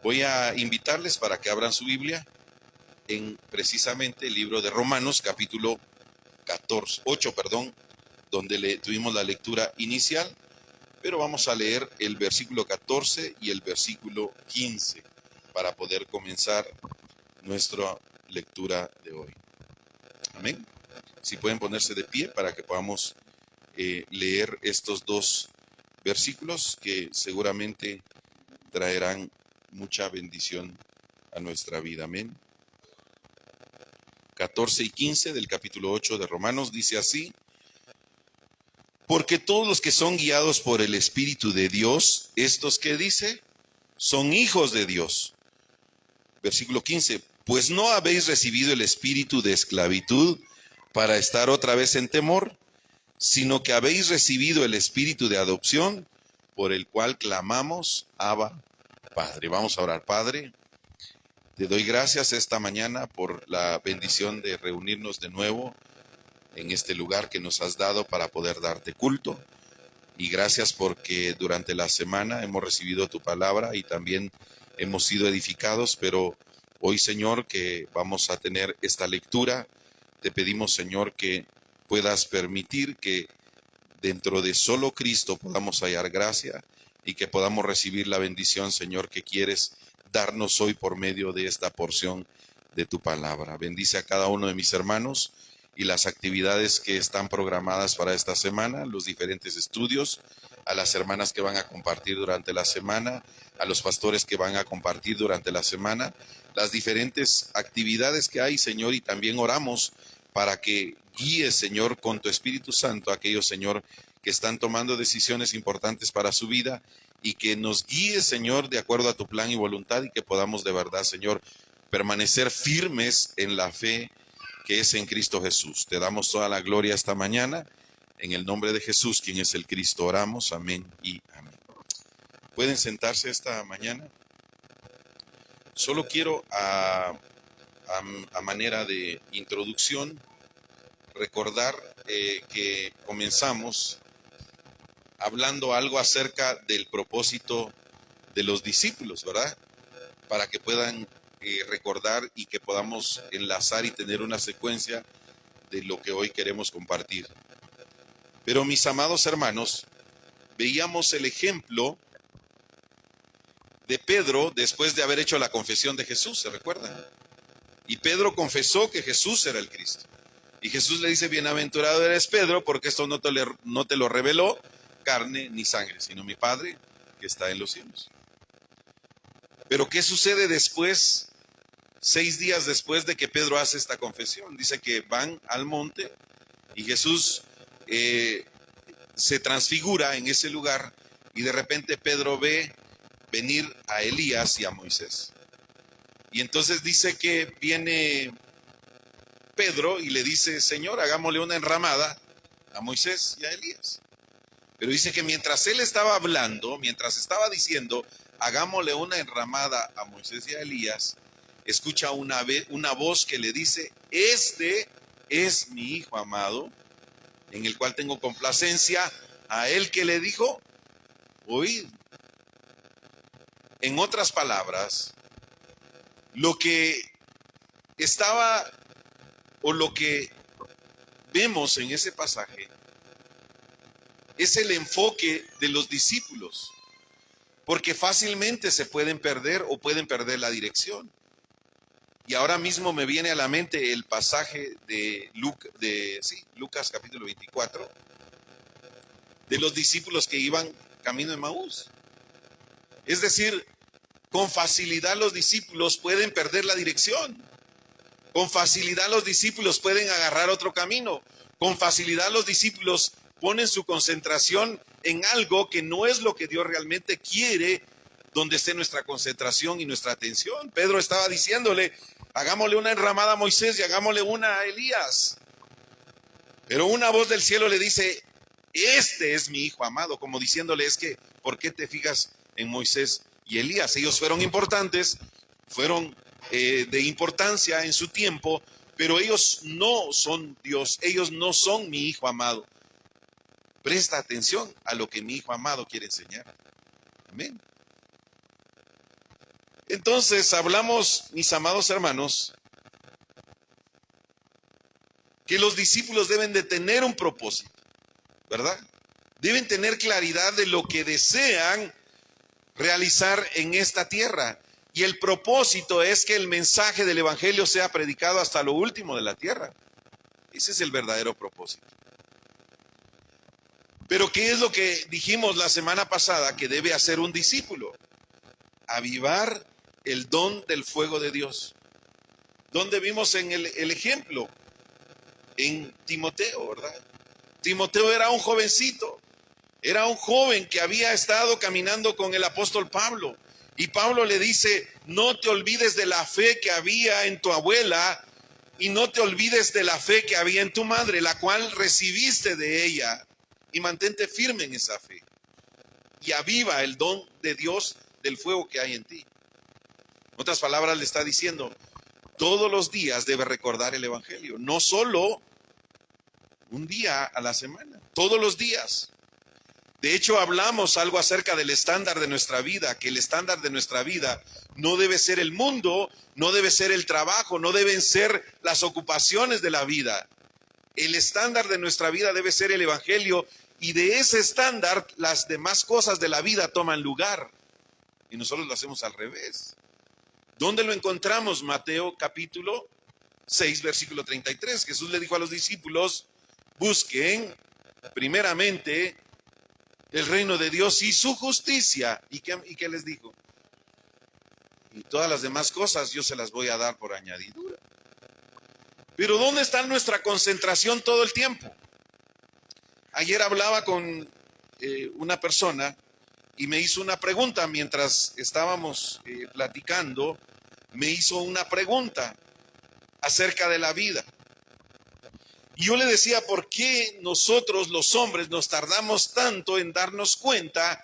Voy a invitarles para que abran su Biblia en precisamente el libro de Romanos, capítulo 8, donde tuvimos la lectura inicial, pero vamos a leer el versículo 14 y el versículo 15 para poder comenzar nuestra lectura de hoy. Amén. Si pueden ponerse de pie para que podamos leer estos dos versículos que seguramente traerán mucha bendición a nuestra vida. Amén. 14 y 15 del capítulo 8 de Romanos dice así: porque todos los que son guiados por el Espíritu de Dios, estos que dice, son hijos de Dios. Versículo 15, pues no habéis recibido el espíritu de esclavitud para estar otra vez en temor, sino que habéis recibido el espíritu de adopción, por el cual clamamos, Abba, Padre. Vamos a orar. Padre, te doy gracias esta mañana por la bendición de reunirnos de nuevo en este lugar que nos has dado para poder darte culto. Y gracias porque durante la semana hemos recibido tu palabra y también hemos sido edificados, pero hoy, Señor, que vamos a tener esta lectura, te pedimos, Señor, que puedas permitir que dentro de solo Cristo podamos hallar gracia y que podamos recibir la bendición, Señor, que quieres darnos hoy por medio de esta porción de tu palabra. Bendice a cada uno de mis hermanos y las actividades que están programadas para esta semana, los diferentes estudios, a las hermanas que van a compartir durante la semana, a los pastores que van a compartir durante la semana, las diferentes actividades que hay, Señor, y también oramos para que guíes, Señor, con tu Espíritu Santo a aquellos, Señor, que están tomando decisiones importantes para su vida y que nos guíes, Señor, de acuerdo a tu plan y voluntad y que podamos de verdad, Señor, permanecer firmes en la fe que es en Cristo Jesús. Te damos toda la gloria esta mañana. En el nombre de Jesús, quien es el Cristo, oramos. Amén y amén. ¿Pueden sentarse esta mañana? Solo quiero, a manera de introducción, recordar que comenzamos hablando algo acerca del propósito de los discípulos, ¿verdad? Para que puedan recordar y que podamos enlazar y tener una secuencia de lo que hoy queremos compartir. Pero mis amados hermanos, veíamos el ejemplo de Pedro después de haber hecho la confesión de Jesús, ¿se recuerdan? Y Pedro confesó que Jesús era el Cristo. Y Jesús le dice, bienaventurado eres Pedro, porque esto no te lo reveló carne ni sangre, sino mi Padre que está en los cielos. Pero ¿qué sucede después, 6 días después de que Pedro hace esta confesión? Dice que van al monte y Jesús se transfigura en ese lugar y de repente Pedro ve venir a Elías y a Moisés. Y entonces dice que viene Pedro y le dice, Señor, hagámosle una enramada a Moisés y a Elías. Pero dice que mientras él estaba hablando, mientras estaba diciendo, hagámosle una enramada a Moisés y a Elías, escucha una voz que le dice, este es mi Hijo amado, en el cual tengo complacencia. A él que le dijo, oíd. En otras palabras, lo que estaba o lo que vemos en ese pasaje es el enfoque de los discípulos, porque fácilmente se pueden perder o pueden perder la dirección. Y ahora mismo me viene a la mente el pasaje de Lucas capítulo 24, de los discípulos que iban camino de Maús. Es decir, con facilidad los discípulos pueden perder la dirección. Con facilidad los discípulos pueden agarrar otro camino. Con facilidad los discípulos ponen su concentración en algo que no es lo que Dios realmente quiere, donde esté nuestra concentración y nuestra atención. Pedro estaba diciéndole, hagámosle una enramada a Moisés y hagámosle una a Elías. Pero una voz del cielo le dice, este es mi Hijo amado, como diciéndole, es que, ¿por qué te fijas en Moisés y Elías? Ellos fueron importantes, fueron de importancia en su tiempo, pero ellos no son Dios, ellos no son mi hijo amado. Presta atención a lo que mi hijo amado quiere enseñar. Amén. Entonces hablamos, mis amados hermanos, que los discípulos deben de tener un propósito, ¿verdad? Deben tener claridad de lo que desean realizar en esta tierra. Y el propósito es que el mensaje del Evangelio sea predicado hasta lo último de la tierra. Ese es el verdadero propósito. Pero ¿qué es lo que dijimos la semana pasada que debe hacer un discípulo? Avivar el don del fuego de Dios. ¿Dónde vimos en el ejemplo? En Timoteo, ¿verdad? Timoteo era un jovencito, era un joven que había estado caminando con el apóstol Pablo. Y Pablo le dice, no te olvides de la fe que había en tu abuela y no te olvides de la fe que había en tu madre, la cual recibiste de ella, y mantente firme en esa fe. Y aviva el don de Dios del fuego que hay en ti. En otras palabras, le está diciendo, todos los días debes recordar el Evangelio, no solo un día a la semana, todos los días. De hecho, hablamos algo acerca del estándar de nuestra vida, que el estándar de nuestra vida no debe ser el mundo, no debe ser el trabajo, no deben ser las ocupaciones de la vida. El estándar de nuestra vida debe ser el Evangelio, y de ese estándar las demás cosas de la vida toman lugar. Y nosotros lo hacemos al revés. ¿Dónde lo encontramos? Mateo capítulo 6, versículo 33. Jesús le dijo a los discípulos, busquen primeramente el reino de Dios y su justicia. ¿Y qué les dijo? Y todas las demás cosas yo se las voy a dar por añadidura. Pero ¿dónde está nuestra concentración todo el tiempo? Ayer hablaba con una persona y me hizo una pregunta mientras estábamos platicando. Me hizo una pregunta acerca de la vida. Y yo le decía, ¿por qué nosotros los hombres nos tardamos tanto en darnos cuenta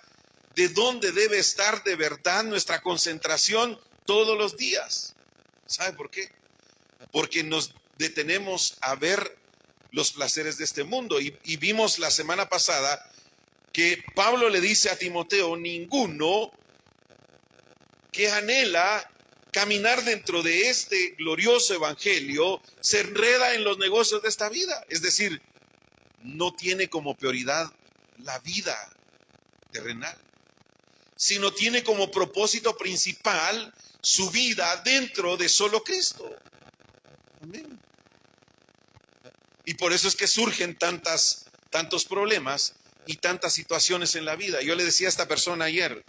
de dónde debe estar de verdad nuestra concentración todos los días? ¿Sabe por qué? Porque nos detenemos a ver los placeres de este mundo. Y vimos la semana pasada que Pablo le dice a Timoteo, ninguno que anhela caminar dentro de este glorioso evangelio se enreda en los negocios de esta vida. Es decir, no tiene como prioridad la vida terrenal, sino tiene como propósito principal su vida dentro de solo Cristo. Amén. Y por eso es que surgen tantos problemas y tantas situaciones en la vida. Yo le decía a esta persona ayer,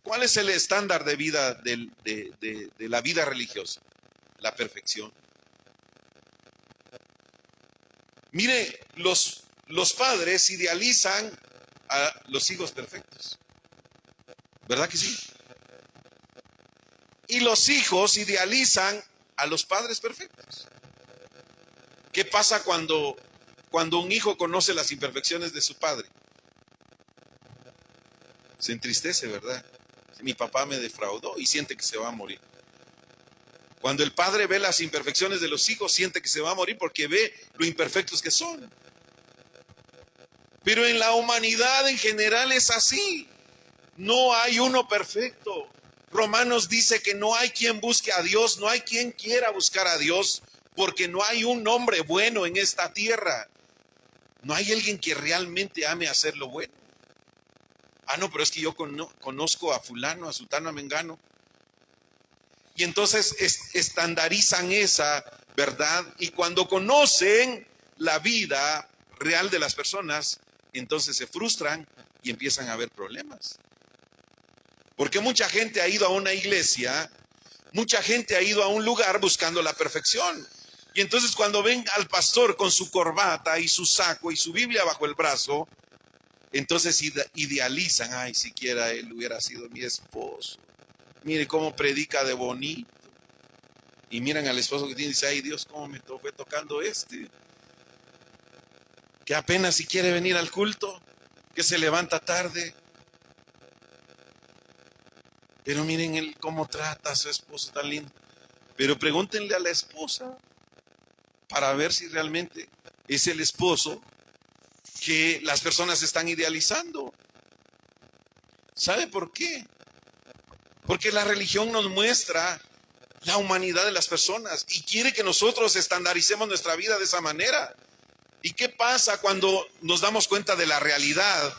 ¿cuál es el estándar de vida de la vida religiosa? La perfección. Mire, los padres idealizan a los hijos perfectos. ¿Verdad que sí? Y los hijos idealizan a los padres perfectos. ¿Qué pasa cuando un hijo conoce las imperfecciones de su padre? Se entristece, ¿verdad? Mi papá me defraudó y siente que se va a morir. Cuando el padre ve las imperfecciones de los hijos, siente que se va a morir porque ve lo imperfectos que son. Pero en la humanidad en general es así. No hay uno perfecto. Romanos dice que no hay quien busque a Dios, no hay quien quiera buscar a Dios, porque no hay un hombre bueno en esta tierra. No hay alguien que realmente ame hacer lo bueno. Ah, no, pero es que yo conozco a fulano, a sutano, a mengano. Y entonces estandarizan esa verdad, y cuando conocen la vida real de las personas, entonces se frustran y empiezan a haber problemas. Porque mucha gente ha ido a una iglesia, mucha gente ha ido a un lugar buscando la perfección. Y entonces cuando ven al pastor con su corbata y su saco y su Biblia bajo el brazo, entonces idealizan, ay, siquiera él hubiera sido mi esposo. Mire cómo predica de bonito. Y miran al esposo que tiene y dice, ay Dios, cómo me fue tocando este. Que apenas si quiere venir al culto, que se levanta tarde. Pero miren él cómo trata a su esposo tan lindo. Pero pregúntenle a la esposa. para ver si realmente es el esposo que las personas están idealizando. ¿Sabe por qué? Porque la religión nos muestra la humanidad de las personas y quiere que nosotros estandaricemos nuestra vida de esa manera. ¿Y qué pasa cuando nos damos cuenta de la realidad?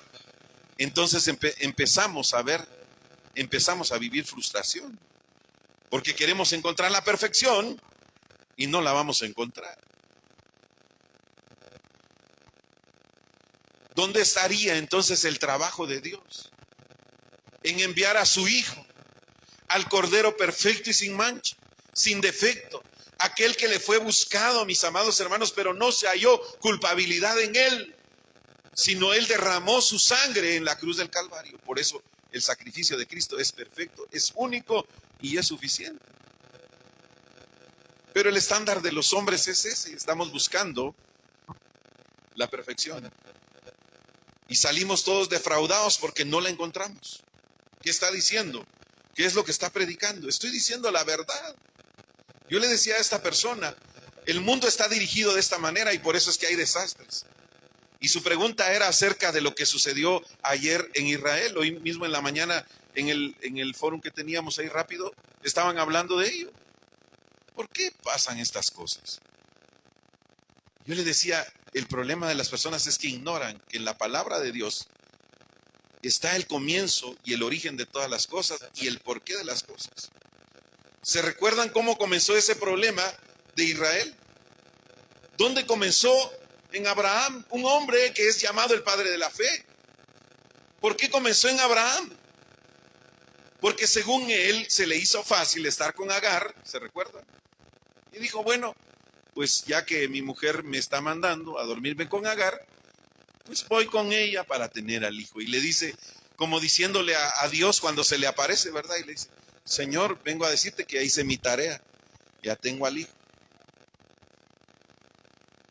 Entonces empezamos a vivir frustración, porque queremos encontrar la perfección y no la vamos a encontrar. ¿Dónde estaría entonces el trabajo de Dios? En enviar a su Hijo, al Cordero perfecto y sin mancha, sin defecto, aquel que le fue buscado, mis amados hermanos, pero no se halló culpabilidad en él, sino él derramó su sangre en la cruz del Calvario. Por eso el sacrificio de Cristo es perfecto, es único y es suficiente. Pero el estándar de los hombres es ese, estamos buscando la perfección. Y salimos todos defraudados porque no la encontramos. ¿Qué está diciendo? ¿Qué es lo que está predicando? Estoy diciendo la verdad. Yo le decía a esta persona, el mundo está dirigido de esta manera y por eso es que hay desastres. Y su pregunta era acerca de lo que sucedió ayer en Israel. Hoy mismo en la mañana, en el foro que teníamos ahí rápido, estaban hablando de ello. ¿Por qué pasan estas cosas? Yo le decía, el problema de las personas es que ignoran que en la palabra de Dios está el comienzo y el origen de todas las cosas y el porqué de las cosas. ¿Se recuerdan cómo comenzó ese problema de Israel? ¿Dónde comenzó? En Abraham, un hombre que es llamado el padre de la fe. ¿Por qué comenzó en Abraham? Porque según él se le hizo fácil estar con Agar, ¿se recuerdan? Y dijo, bueno, pues ya que mi mujer me está mandando a dormirme con Agar, pues voy con ella para tener al hijo. Y le dice, como diciéndole a Dios cuando se le aparece, ¿verdad? Y le dice, Señor, vengo a decirte que ya hice mi tarea, ya tengo al hijo.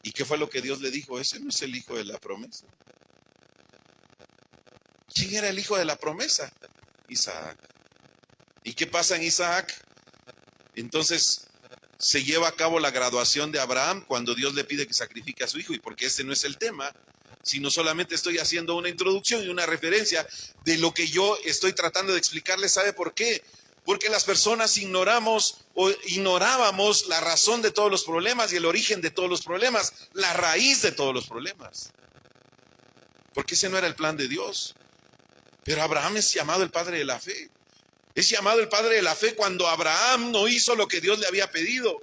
¿Y qué fue lo que Dios le dijo? Ese no es el hijo de la promesa. ¿Quién era el hijo de la promesa? Isaac. ¿Y qué pasa en Isaac? Entonces se lleva a cabo la graduación de Abraham cuando Dios le pide que sacrifique a su hijo. Y porque este no es el tema, sino solamente estoy haciendo una introducción y una referencia de lo que yo estoy tratando de explicarles. ¿Sabe por qué? Porque las personas ignorábamos la razón de todos los problemas y el origen de todos los problemas, la raíz de todos los problemas. Porque ese no era el plan de Dios. Pero Abraham es llamado el padre de la fe. Es llamado el padre de la fe cuando Abraham no hizo lo que Dios le había pedido.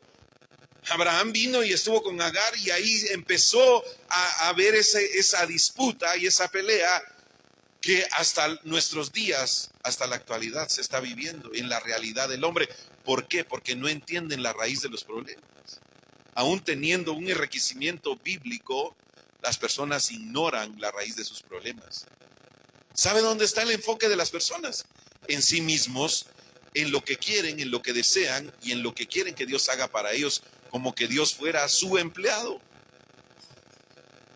Abraham vino y estuvo con Agar y ahí empezó a haber esa disputa y esa pelea que hasta nuestros días, hasta la actualidad, se está viviendo en la realidad del hombre. ¿Por qué? Porque no entienden la raíz de los problemas. Aún teniendo un enriquecimiento bíblico, las personas ignoran la raíz de sus problemas. ¿Sabe dónde está el enfoque de las personas? En sí mismos, en lo que quieren, en lo que desean y en lo que quieren que Dios haga para ellos, como que Dios fuera su empleado.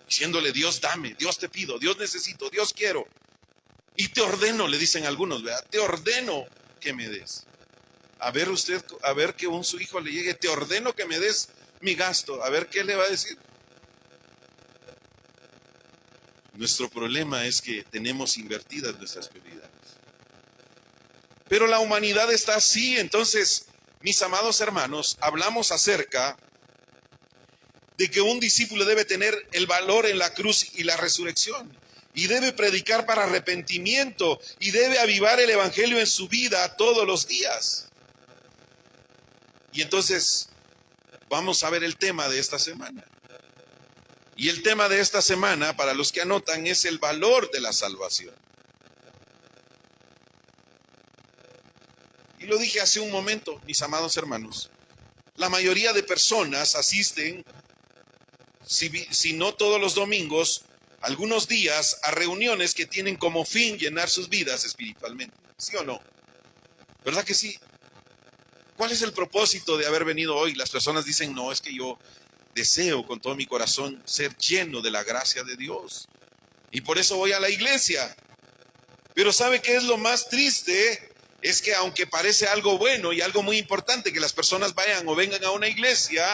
Diciéndole, Dios dame, Dios te pido, Dios necesito, Dios quiero. Y te ordeno, le dicen algunos, ¿verdad? Te ordeno que me des. A ver usted, a ver que su hijo le llegue, te ordeno que me des mi gasto. A ver qué le va a decir. Nuestro problema es que tenemos invertidas nuestras prioridades. Pero la humanidad está así. Entonces, mis amados hermanos, hablamos acerca de que un discípulo debe tener el valor en la cruz y la resurrección. Y debe predicar para arrepentimiento y debe avivar el evangelio en su vida todos los días. Y entonces vamos a ver el tema de esta semana. Y el tema de esta semana, para los que anotan, es el valor de la salvación. Y lo dije hace un momento, mis amados hermanos. La mayoría de personas asisten, si no todos los domingos, algunos días a reuniones que tienen como fin llenar sus vidas espiritualmente. ¿Sí o no? ¿Verdad que sí? ¿Cuál es el propósito de haber venido hoy? Las personas dicen, no, es que yo deseo con todo mi corazón ser lleno de la gracia de Dios. Y por eso voy a la iglesia. Pero ¿sabe qué es lo más triste? Es que aunque parece algo bueno y algo muy importante que las personas vayan o vengan a una iglesia,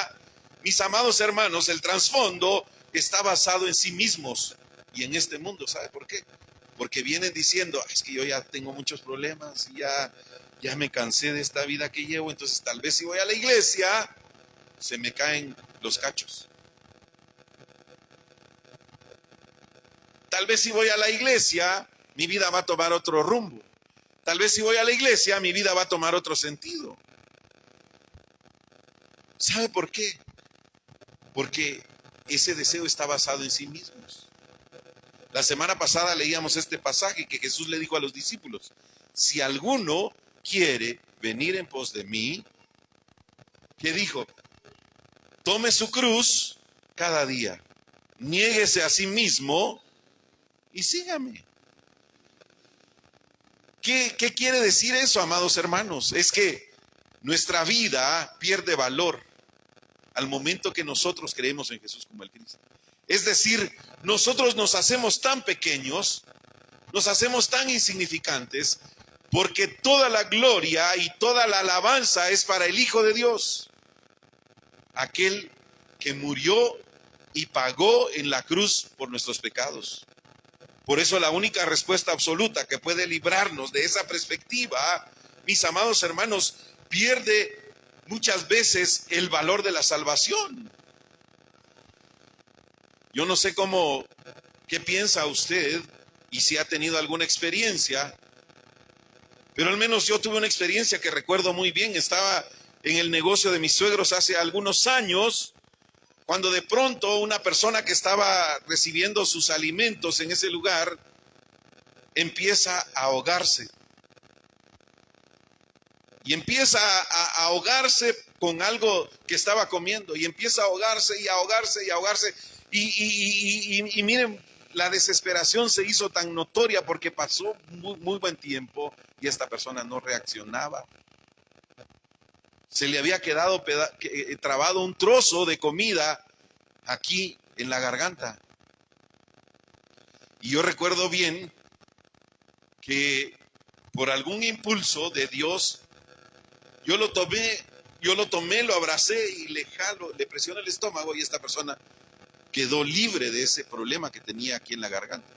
Mis amados hermanos, el trasfondo está basado en sí mismos y en este mundo. ¿Sabe por qué? Porque vienen diciendo, es que yo ya tengo muchos problemas, ya me cansé de esta vida que llevo, entonces tal vez si voy a la iglesia, se me caen los cachos. Tal vez si voy a la iglesia, mi vida va a tomar otro rumbo. Tal vez si voy a la iglesia, mi vida va a tomar otro sentido. ¿Sabe por qué? Porque ese deseo está basado en sí mismos. La semana pasada leíamos este pasaje que Jesús le dijo a los discípulos: si alguno quiere venir en pos de mí, ¿qué dijo? Tome su cruz cada día, niéguese a sí mismo y sígame. ¿Qué quiere decir eso, amados hermanos? Es que nuestra vida pierde valor al momento que nosotros creemos en Jesús como el Cristo. Es decir, nosotros nos hacemos tan pequeños, nos hacemos tan insignificantes, porque toda la gloria y toda la alabanza es para el Hijo de Dios, aquel que murió y pagó en la cruz por nuestros pecados. Por eso la única respuesta absoluta que puede librarnos de esa perspectiva, mis amados hermanos, pierde muchas veces el valor de la salvación. Yo no sé qué piensa usted y si ha tenido alguna experiencia, pero al menos yo tuve una experiencia que recuerdo muy bien. Estaba en el negocio de mis suegros hace algunos años, cuando de pronto una persona que estaba recibiendo sus alimentos en ese lugar empieza a ahogarse. Y empieza a ahogarse con algo que estaba comiendo. Y empieza a ahogarse y a ahogarse y a ahogarse. Y miren, la desesperación se hizo tan notoria porque pasó muy buen tiempo y esta persona no reaccionaba. Se le había quedado trabado un trozo de comida aquí en la garganta. Y yo recuerdo bien que por algún impulso de Dios, yo lo tomé, lo abracé y le presioné el estómago y esta persona quedó libre de ese problema que tenía aquí en la garganta.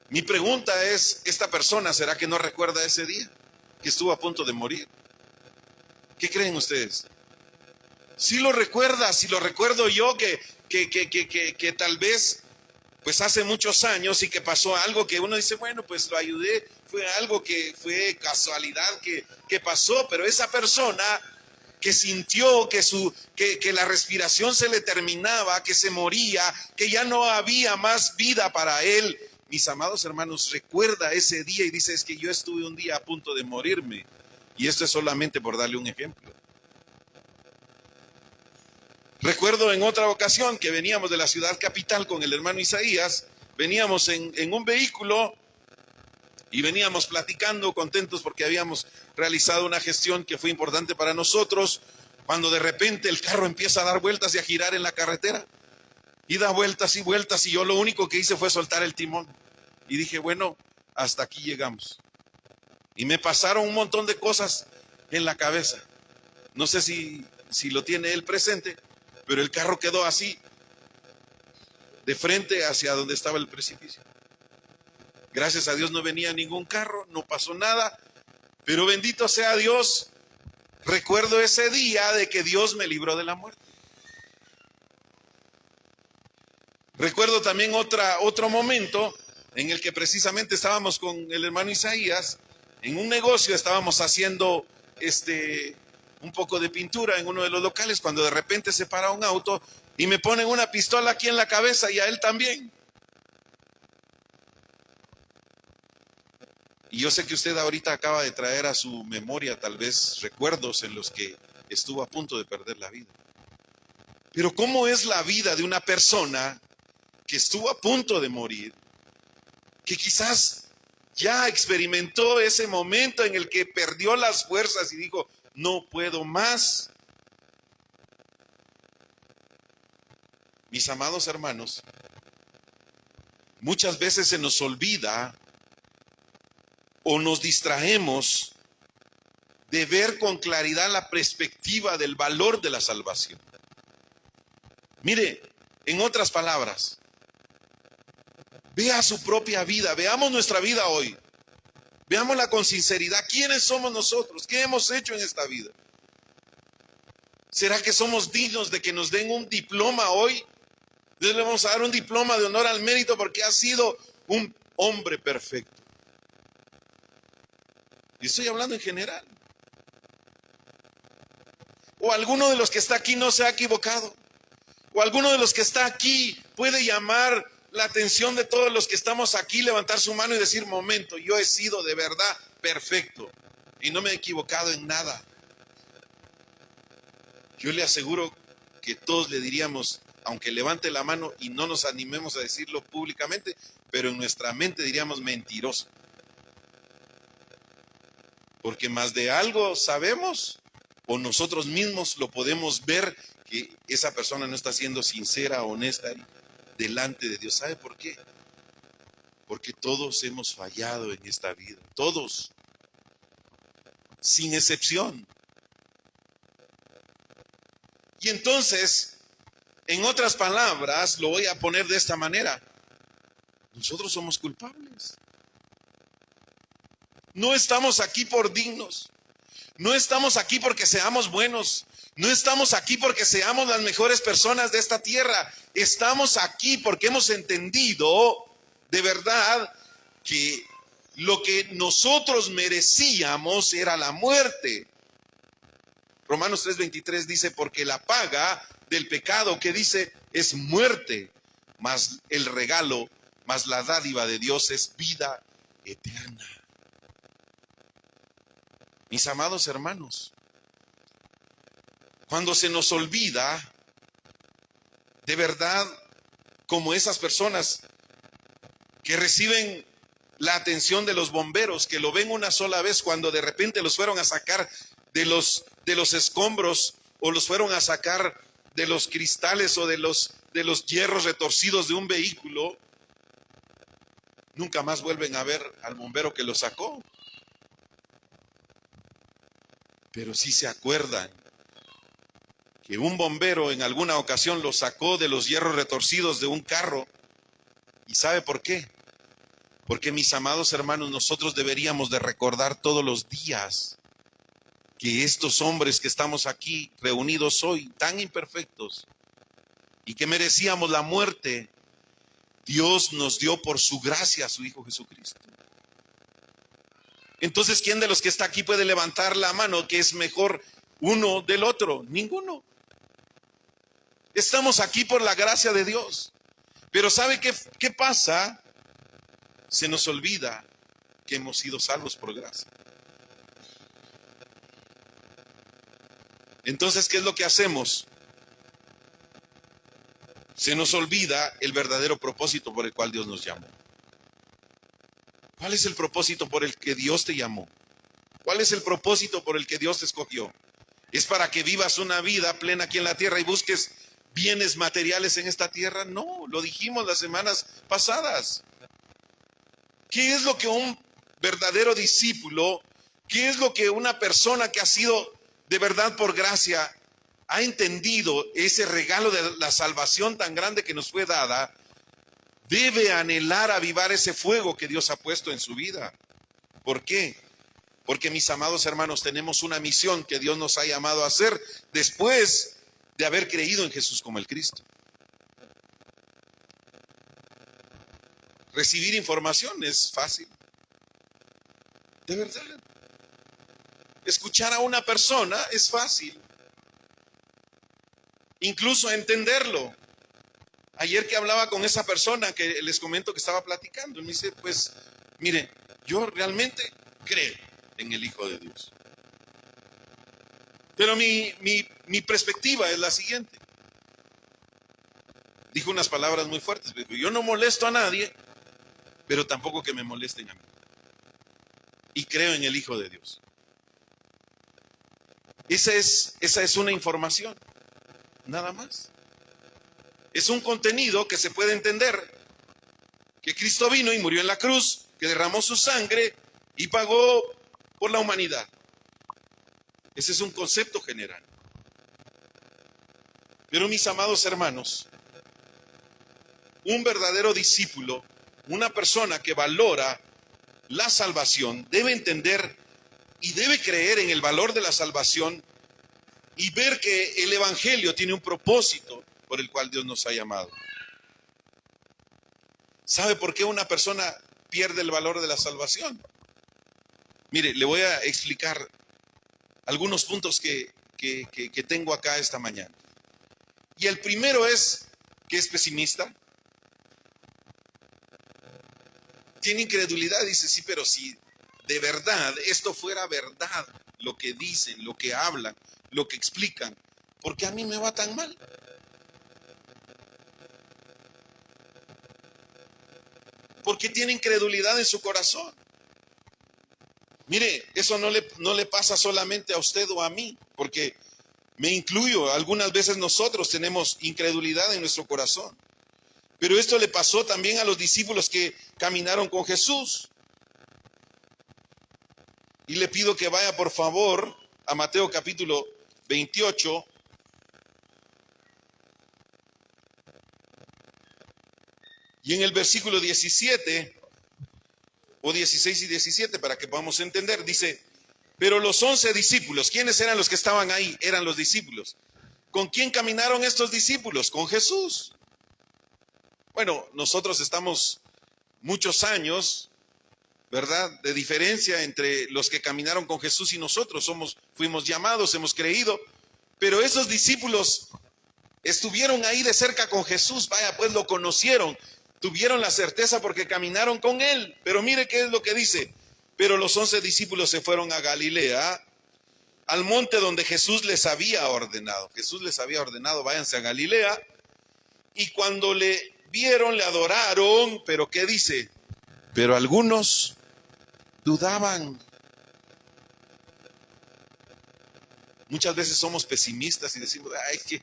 Mi pregunta es, ¿esta persona será que no recuerda ese día que estuvo a punto de morir? ¿Qué creen ustedes? Si lo recuerda, si lo recuerdo yo que tal vez pues hace muchos años y que pasó algo que uno dice, bueno, pues lo ayudé, fue algo que fue casualidad que pasó, pero esa persona que sintió que la respiración se le terminaba, que se moría, que ya no había más vida para él, mis amados hermanos, recuerda ese día y dice, es que yo estuve un día a punto de morirme. Y esto es solamente por darle un ejemplo. Recuerdo en otra ocasión que veníamos de la ciudad capital con el hermano Isaías, veníamos en un vehículo y veníamos platicando, contentos porque habíamos realizado una gestión que fue importante para nosotros, cuando de repente el carro empieza a dar vueltas y a girar en la carretera, y da vueltas y vueltas, y yo lo único que hice fue soltar el timón, y dije, bueno, hasta aquí llegamos. Y me pasaron un montón de cosas en la cabeza, no sé si lo tiene él presente, pero el carro quedó así, de frente hacia donde estaba el precipicio. Gracias a Dios no venía ningún carro, no pasó nada, pero bendito sea Dios, recuerdo ese día de que Dios me libró de la muerte. Recuerdo también otro momento en el que precisamente estábamos con el hermano Isaías, en un negocio estábamos haciendo un poco de pintura en uno de los locales, cuando de repente se para un auto y me ponen una pistola aquí en la cabeza y a él también. Y yo sé que usted ahorita acaba de traer a su memoria tal vez recuerdos en los que estuvo a punto de perder la vida. Pero ¿cómo es la vida de una persona que estuvo a punto de morir, que quizás ya experimentó ese momento en el que perdió las fuerzas y dijo, no puedo más? Mis amados hermanos, muchas veces se nos olvida o nos distraemos de ver con claridad la perspectiva del valor de la salvación. Mire, en otras palabras, vea su propia vida, veamos nuestra vida hoy, veámosla con sinceridad. ¿Quiénes somos nosotros? ¿Qué hemos hecho en esta vida? ¿Será que somos dignos de que nos den un diploma hoy? Le vamos a dar un diploma de honor al mérito porque ha sido un hombre perfecto. Y estoy hablando en general. O alguno de los que está aquí no se ha equivocado. O alguno de los que está aquí puede llamar la atención de todos los que estamos aquí, levantar su mano y decir: momento, yo he sido de verdad perfecto y no me he equivocado en nada. Yo le aseguro que todos le diríamos, aunque levante la mano y no nos animemos a decirlo públicamente, pero en nuestra mente diríamos: mentiroso. Porque más de algo sabemos, o nosotros mismos lo podemos ver, que esa persona no está siendo sincera, honesta delante de Dios. ¿Sabe por qué? Porque todos hemos fallado en esta vida. Todos. Sin excepción. Y entonces, en otras palabras, lo voy a poner de esta manera: nosotros somos culpables. No estamos aquí por dignos. No estamos aquí porque seamos buenos. No estamos aquí porque seamos las mejores personas de esta tierra. Estamos aquí porque hemos entendido de verdad que lo que nosotros merecíamos era la muerte. Romanos 3:23 dice: porque la paga del pecado, que dice, es muerte, mas el regalo, mas la dádiva de Dios es vida eterna. Mis amados hermanos, cuando se nos olvida, de verdad, como esas personas que reciben la atención de los bomberos, que lo ven una sola vez cuando de repente los fueron a sacar de los escombros, o los fueron a sacar de los cristales o de los hierros retorcidos de un vehículo, nunca más vuelven a ver al bombero que lo sacó. Pero sí se acuerdan que un bombero en alguna ocasión lo sacó de los hierros retorcidos de un carro. ¿Y sabe por qué? Porque, mis amados hermanos, nosotros deberíamos de recordar todos los días que estos hombres que estamos aquí reunidos hoy, tan imperfectos y que merecíamos la muerte, Dios nos dio por su gracia a su Hijo Jesucristo. Entonces, ¿quién de los que está aquí puede levantar la mano que es mejor uno del otro? Ninguno. Estamos aquí por la gracia de Dios. Pero ¿sabe qué pasa? Se nos olvida que hemos sido salvos por gracia. Entonces, ¿qué es lo que hacemos? Se nos olvida el verdadero propósito por el cual Dios nos llamó. ¿Cuál es el propósito por el que Dios te llamó? ¿Cuál es el propósito por el que Dios te escogió? ¿Es para que vivas una vida plena aquí en la tierra y busques bienes materiales en esta tierra? No, lo dijimos las semanas pasadas. ¿Qué es lo que un verdadero discípulo, qué es lo que una persona que ha sido de verdad por gracia, ha entendido ese regalo de la salvación tan grande que nos fue dada? Debe anhelar avivar ese fuego que Dios ha puesto en su vida. ¿Por qué? Porque, mis amados hermanos, tenemos una misión que Dios nos ha llamado a hacer después de haber creído en Jesús como el Cristo. Recibir información es fácil. De verdad. Escuchar a una persona es fácil. Incluso entenderlo. Ayer que hablaba con esa persona que les comento que estaba platicando, me dice: pues, mire, yo realmente creo en el Hijo de Dios. Pero mi perspectiva es la siguiente. Dijo unas palabras muy fuertes. Dijo: yo no molesto a nadie, pero tampoco que me molesten a mí. Y creo en el Hijo de Dios. Esa es una información, nada más. Es un contenido que se puede entender. Que Cristo vino y murió en la cruz, que derramó su sangre y pagó por la humanidad. Ese es un concepto general. Pero mis amados hermanos, un verdadero discípulo, una persona que valora la salvación, debe entender y debe creer en el valor de la salvación y ver que el evangelio tiene un propósito por el cual Dios nos ha llamado. ¿Sabe por qué una persona pierde el valor de la salvación? Mire, le voy a explicar algunos puntos que tengo acá esta mañana. Y el primero es que es pesimista. Tiene incredulidad, dice, sí, pero si de verdad esto fuera verdad, lo que dicen, lo que hablan, lo que explican, ¿por qué a mí me va tan mal? Porque tiene incredulidad en su corazón. Mire, eso no le pasa solamente a usted o a mí, porque me incluyo, algunas veces nosotros tenemos incredulidad en nuestro corazón. Pero esto le pasó también a los discípulos que caminaron con Jesús. Y le pido que vaya por favor a Mateo capítulo 28. Y en el versículo 17, o 16 y 17, para que podamos entender, dice, pero los 11 discípulos, ¿quiénes eran los que estaban ahí? Eran los discípulos. ¿Con quién caminaron estos discípulos? Con Jesús. Bueno, nosotros estamos muchos años, ¿verdad?, de diferencia entre los que caminaron con Jesús y nosotros. Fuimos llamados, hemos creído, pero esos discípulos estuvieron ahí de cerca con Jesús, vaya, pues lo conocieron, tuvieron la certeza porque caminaron con él. Pero mire qué es lo que dice. Pero los 11 discípulos se fueron a Galilea, al monte donde Jesús les había ordenado. Jesús les había ordenado, váyanse a Galilea. Y cuando le vieron, le adoraron. Pero ¿qué dice? Pero algunos dudaban. Muchas veces somos pesimistas y decimos, hay que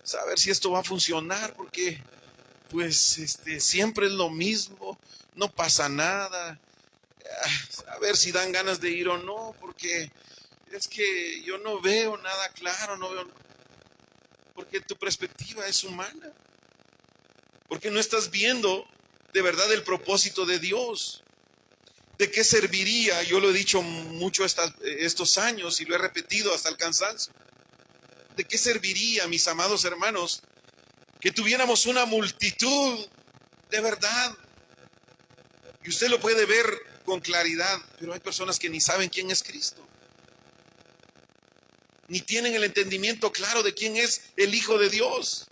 saber si esto va a funcionar, porque pues siempre es lo mismo, no pasa nada. A ver si dan ganas de ir o no, porque es que yo no veo nada claro, no veo, porque tu perspectiva es humana, porque no estás viendo de verdad el propósito de Dios. ¿De qué serviría? Yo lo he dicho mucho estos años y lo he repetido hasta el cansancio. ¿De qué serviría, mis amados hermanos, que tuviéramos una multitud de verdad? Y usted lo puede ver con claridad, pero hay personas que ni saben quién es Cristo, ni tienen el entendimiento claro de quién es el Hijo de Dios.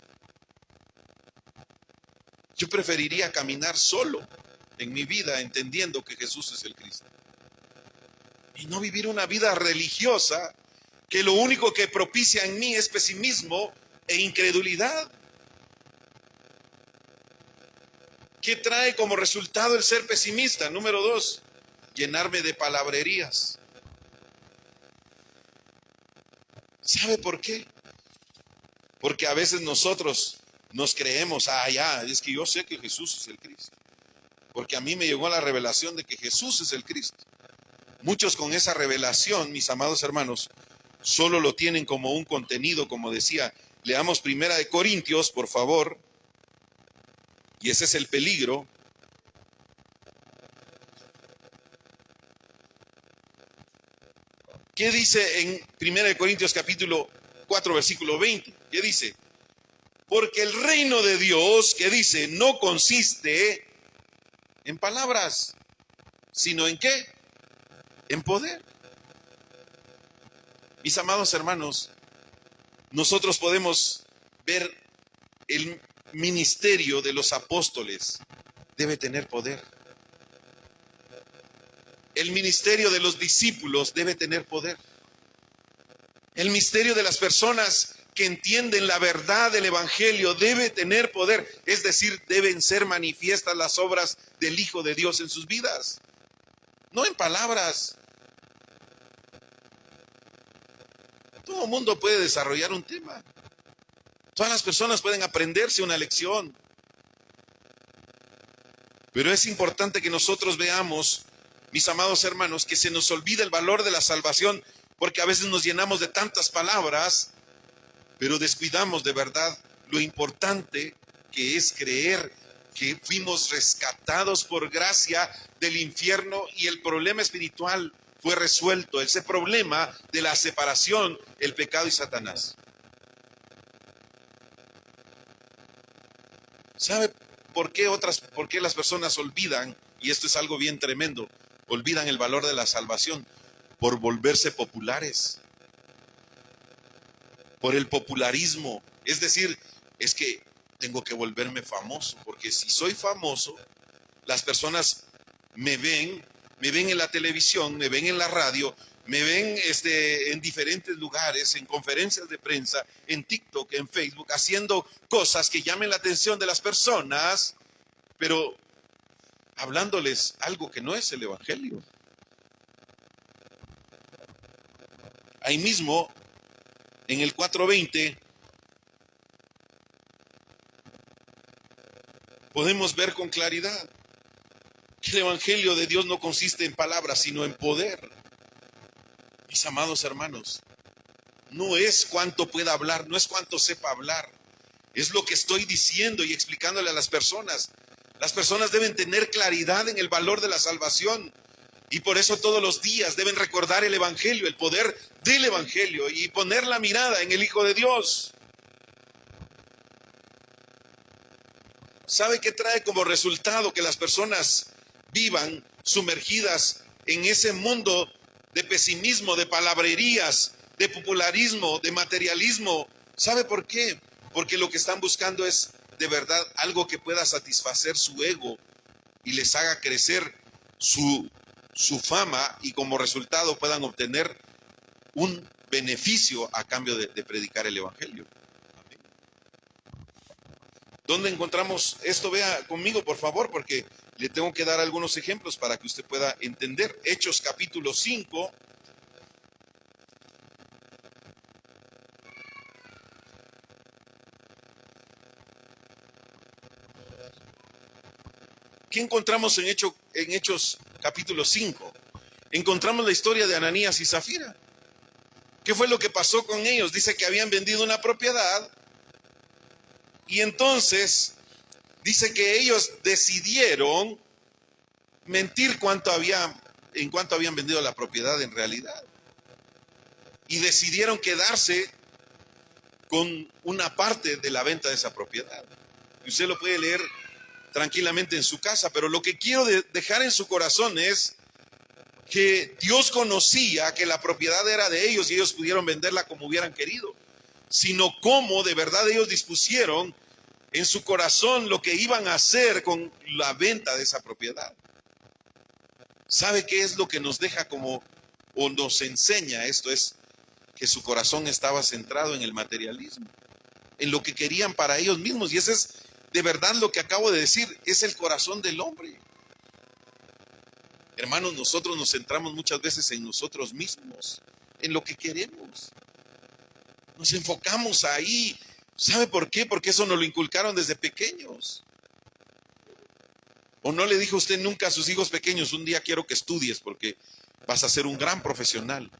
Yo preferiría caminar solo en mi vida entendiendo que Jesús es el Cristo, y no vivir una vida religiosa que lo único que propicia en mí es pesimismo e incredulidad. ¿Qué trae como resultado el ser pesimista? Número 2, llenarme de palabrerías. ¿Sabe por qué? Porque a veces nosotros nos creemos, es que yo sé que Jesús es el Cristo, porque a mí me llegó la revelación de que Jesús es el Cristo. Muchos con esa revelación, mis amados hermanos, solo lo tienen como un contenido, como decía. Leamos 1 Corintios, por favor. Y ese es el peligro. ¿Qué dice en 1 Corintios capítulo 4, versículo 20? ¿Qué dice? Porque el reino de Dios, ¿qué dice? No consiste en palabras, sino ¿en qué? En poder. Mis amados hermanos, nosotros podemos ver el ministerio de los apóstoles debe tener poder. El ministerio de los discípulos debe tener poder. El misterio de las personas que entienden la verdad del evangelio debe tener poder. Es decir, deben ser manifiestas las obras del Hijo de Dios en sus vidas, no en palabras. Todo el mundo puede desarrollar un tema. Todas las personas pueden aprenderse una lección. Pero es importante que nosotros veamos, mis amados hermanos, que se nos olvida el valor de la salvación porque a veces nos llenamos de tantas palabras, pero descuidamos de verdad lo importante que es creer que fuimos rescatados por gracia del infierno y el problema espiritual fue resuelto, ese problema de la separación, el pecado y Satanás. ¿Sabe por qué las personas olvidan, y esto es algo bien tremendo, olvidan el valor de la salvación? Por volverse populares, por el popularismo. Es decir, es que tengo que volverme famoso, porque si soy famoso, las personas me ven en la televisión, me ven en la radio, me ven en diferentes lugares, en conferencias de prensa, en TikTok, en Facebook, haciendo cosas que llamen la atención de las personas, pero hablándoles algo que no es el evangelio. Ahí mismo, en el 4:20, podemos ver con claridad que el evangelio de Dios no consiste en palabras, sino en poder. Mis amados hermanos, no es cuánto pueda hablar, no es cuánto sepa hablar, es lo que estoy diciendo y explicándole a las personas. Las personas deben tener claridad en el valor de la salvación y por eso todos los días deben recordar el evangelio, el poder del evangelio y poner la mirada en el Hijo de Dios. ¿Sabe qué trae como resultado que las personas vivan sumergidas en ese mundo de pesimismo, de palabrerías, de popularismo, de materialismo? ¿Sabe por qué? Porque lo que están buscando es de verdad algo que pueda satisfacer su ego y les haga crecer su fama y como resultado puedan obtener un beneficio a cambio de predicar el evangelio. ¿Dónde encontramos esto? Vea conmigo, por favor, porque le tengo que dar algunos ejemplos para que usted pueda entender. Hechos capítulo 5. ¿Qué encontramos en Hechos capítulo 5? Encontramos la historia de Ananías y Zafira. ¿Qué fue lo que pasó con ellos? Dice que habían vendido una propiedad y entonces dice que ellos decidieron mentir en cuánto habían vendido la propiedad en realidad. Y decidieron quedarse con una parte de la venta de esa propiedad. Y usted lo puede leer tranquilamente en su casa, pero lo que quiero dejar en su corazón es que Dios conocía que la propiedad era de ellos y ellos pudieron venderla como hubieran querido, sino cómo de verdad ellos dispusieron en su corazón lo que iban a hacer con la venta de esa propiedad. ¿Sabe qué es lo que nos deja o nos enseña esto? Es que su corazón estaba centrado en el materialismo, en lo que querían para ellos mismos. Y ese es de verdad lo que acabo de decir, es el corazón del hombre. Hermanos, nosotros nos centramos muchas veces en nosotros mismos, en lo que queremos. Nos enfocamos ahí. ¿Sabe por qué? Porque eso nos lo inculcaron desde pequeños. ¿O no le dijo usted nunca a sus hijos pequeños, un día quiero que estudies porque vas a ser un gran profesional?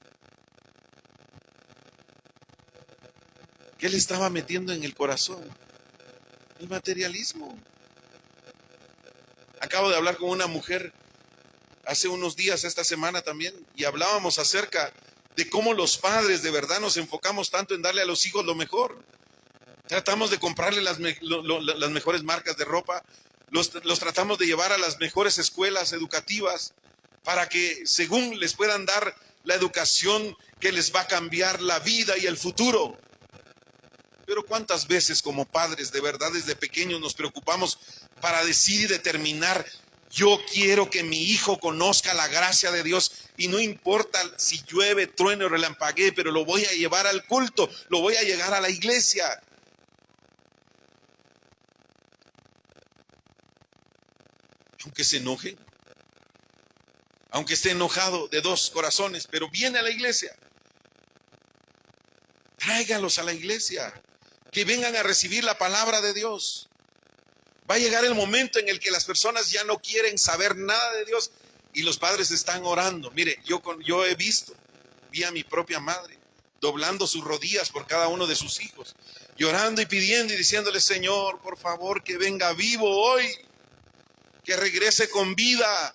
¿Qué le estaba metiendo en el corazón? El materialismo. Acabo de hablar con una mujer hace unos días, esta semana también, y hablábamos acerca de cómo los padres de verdad nos enfocamos tanto en darle a los hijos lo mejor. Tratamos de comprarle las mejores marcas de ropa, los tratamos de llevar a las mejores escuelas educativas para que según les puedan dar la educación que les va a cambiar la vida y el futuro. Pero ¿cuántas veces como padres de verdad desde pequeños nos preocupamos para decir y determinar, yo quiero que mi hijo conozca la gracia de Dios y no importa si llueve, truene o relampaguee, pero lo voy a llevar al culto, lo voy a llevar a la iglesia? Aunque se enoje, aunque esté enojado de dos corazones, pero viene a la iglesia. Tráigalos a la iglesia, que vengan a recibir la palabra de Dios. Va a llegar el momento en el que las personas ya no quieren saber nada de Dios y los padres están orando. Mire, yo he visto vi a mi propia madre doblando sus rodillas por cada uno de sus hijos, llorando y pidiendo y diciéndole: Señor, por favor, que venga vivo hoy, que regrese con vida,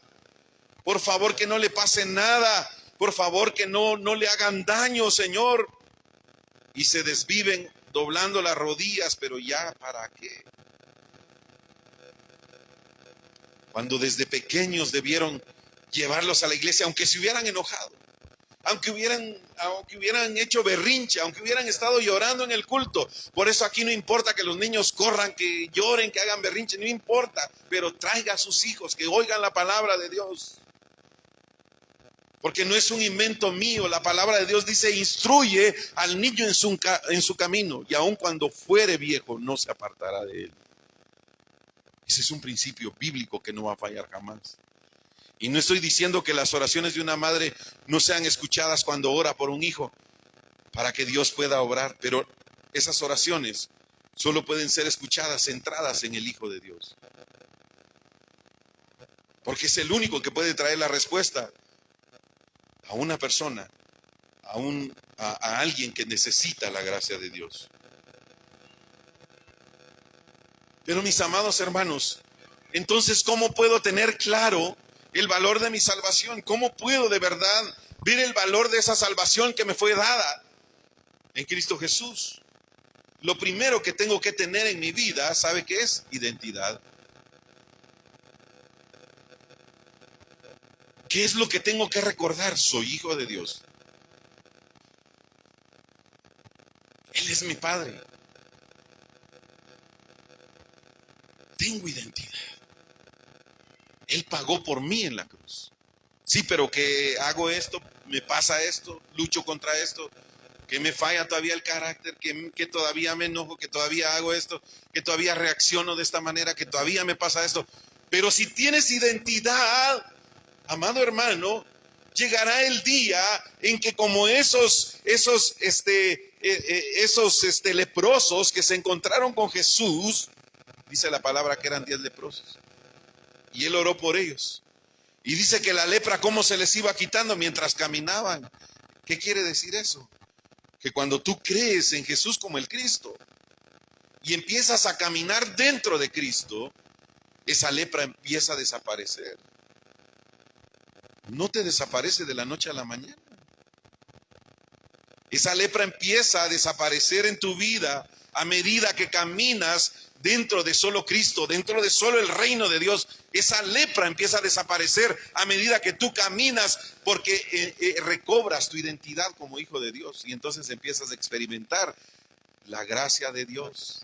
por favor, que no le pase nada, por favor, que no le hagan daño, Señor. Y se desviven doblando las rodillas, pero ya, ¿para qué? Cuando desde pequeños debieron llevarlos a la iglesia, aunque se hubieran enojado, aunque hubieran hecho berrinche, aunque hubieran estado llorando en el culto. Por eso aquí no importa que los niños corran, que lloren, que hagan berrinche, no importa, pero traiga a sus hijos, que oigan la palabra de Dios. Porque no es un invento mío, la palabra de Dios dice: instruye al niño en su camino, y aun cuando fuere viejo no se apartará de él. Ese es un principio bíblico que no va a fallar jamás. Y no estoy diciendo que las oraciones de una madre no sean escuchadas cuando ora por un hijo, para que Dios pueda obrar, pero esas oraciones solo pueden ser escuchadas centradas en el Hijo de Dios. Porque es el único que puede traer la respuesta a una persona, a alguien que necesita la gracia de Dios. Pero mis amados hermanos, entonces, ¿cómo puedo tener claro el valor de mi salvación? ¿Cómo puedo de verdad ver el valor de esa salvación que me fue dada en Cristo Jesús? Lo primero que tengo que tener en mi vida, ¿sabe qué es? Identidad. ¿Qué es lo que tengo que recordar? Soy hijo de Dios. Él es mi Padre. Tengo identidad. Él pagó por mí en la cruz. Sí, pero que hago esto, me pasa esto, lucho contra esto, que me falla todavía el carácter, que todavía me enojo, que todavía hago esto, que todavía reacciono de esta manera, que todavía me pasa esto. Pero si tienes identidad, amado hermano, llegará el día en que, como esos leprosos que se encontraron con Jesús, dice la palabra que eran 10 leprosos, y él oró por ellos. Y dice que la lepra, cómo se les iba quitando mientras caminaban. ¿Qué quiere decir eso? Que cuando tú crees en Jesús como el Cristo y empiezas a caminar dentro de Cristo, esa lepra empieza a desaparecer. No te desaparece de la noche a la mañana. Esa lepra empieza a desaparecer en tu vida a medida que caminas dentro de solo Cristo, dentro de solo el reino de Dios. Esa lepra empieza a desaparecer a medida que tú caminas, porque recobras tu identidad como hijo de Dios, y entonces empiezas a experimentar la gracia de Dios.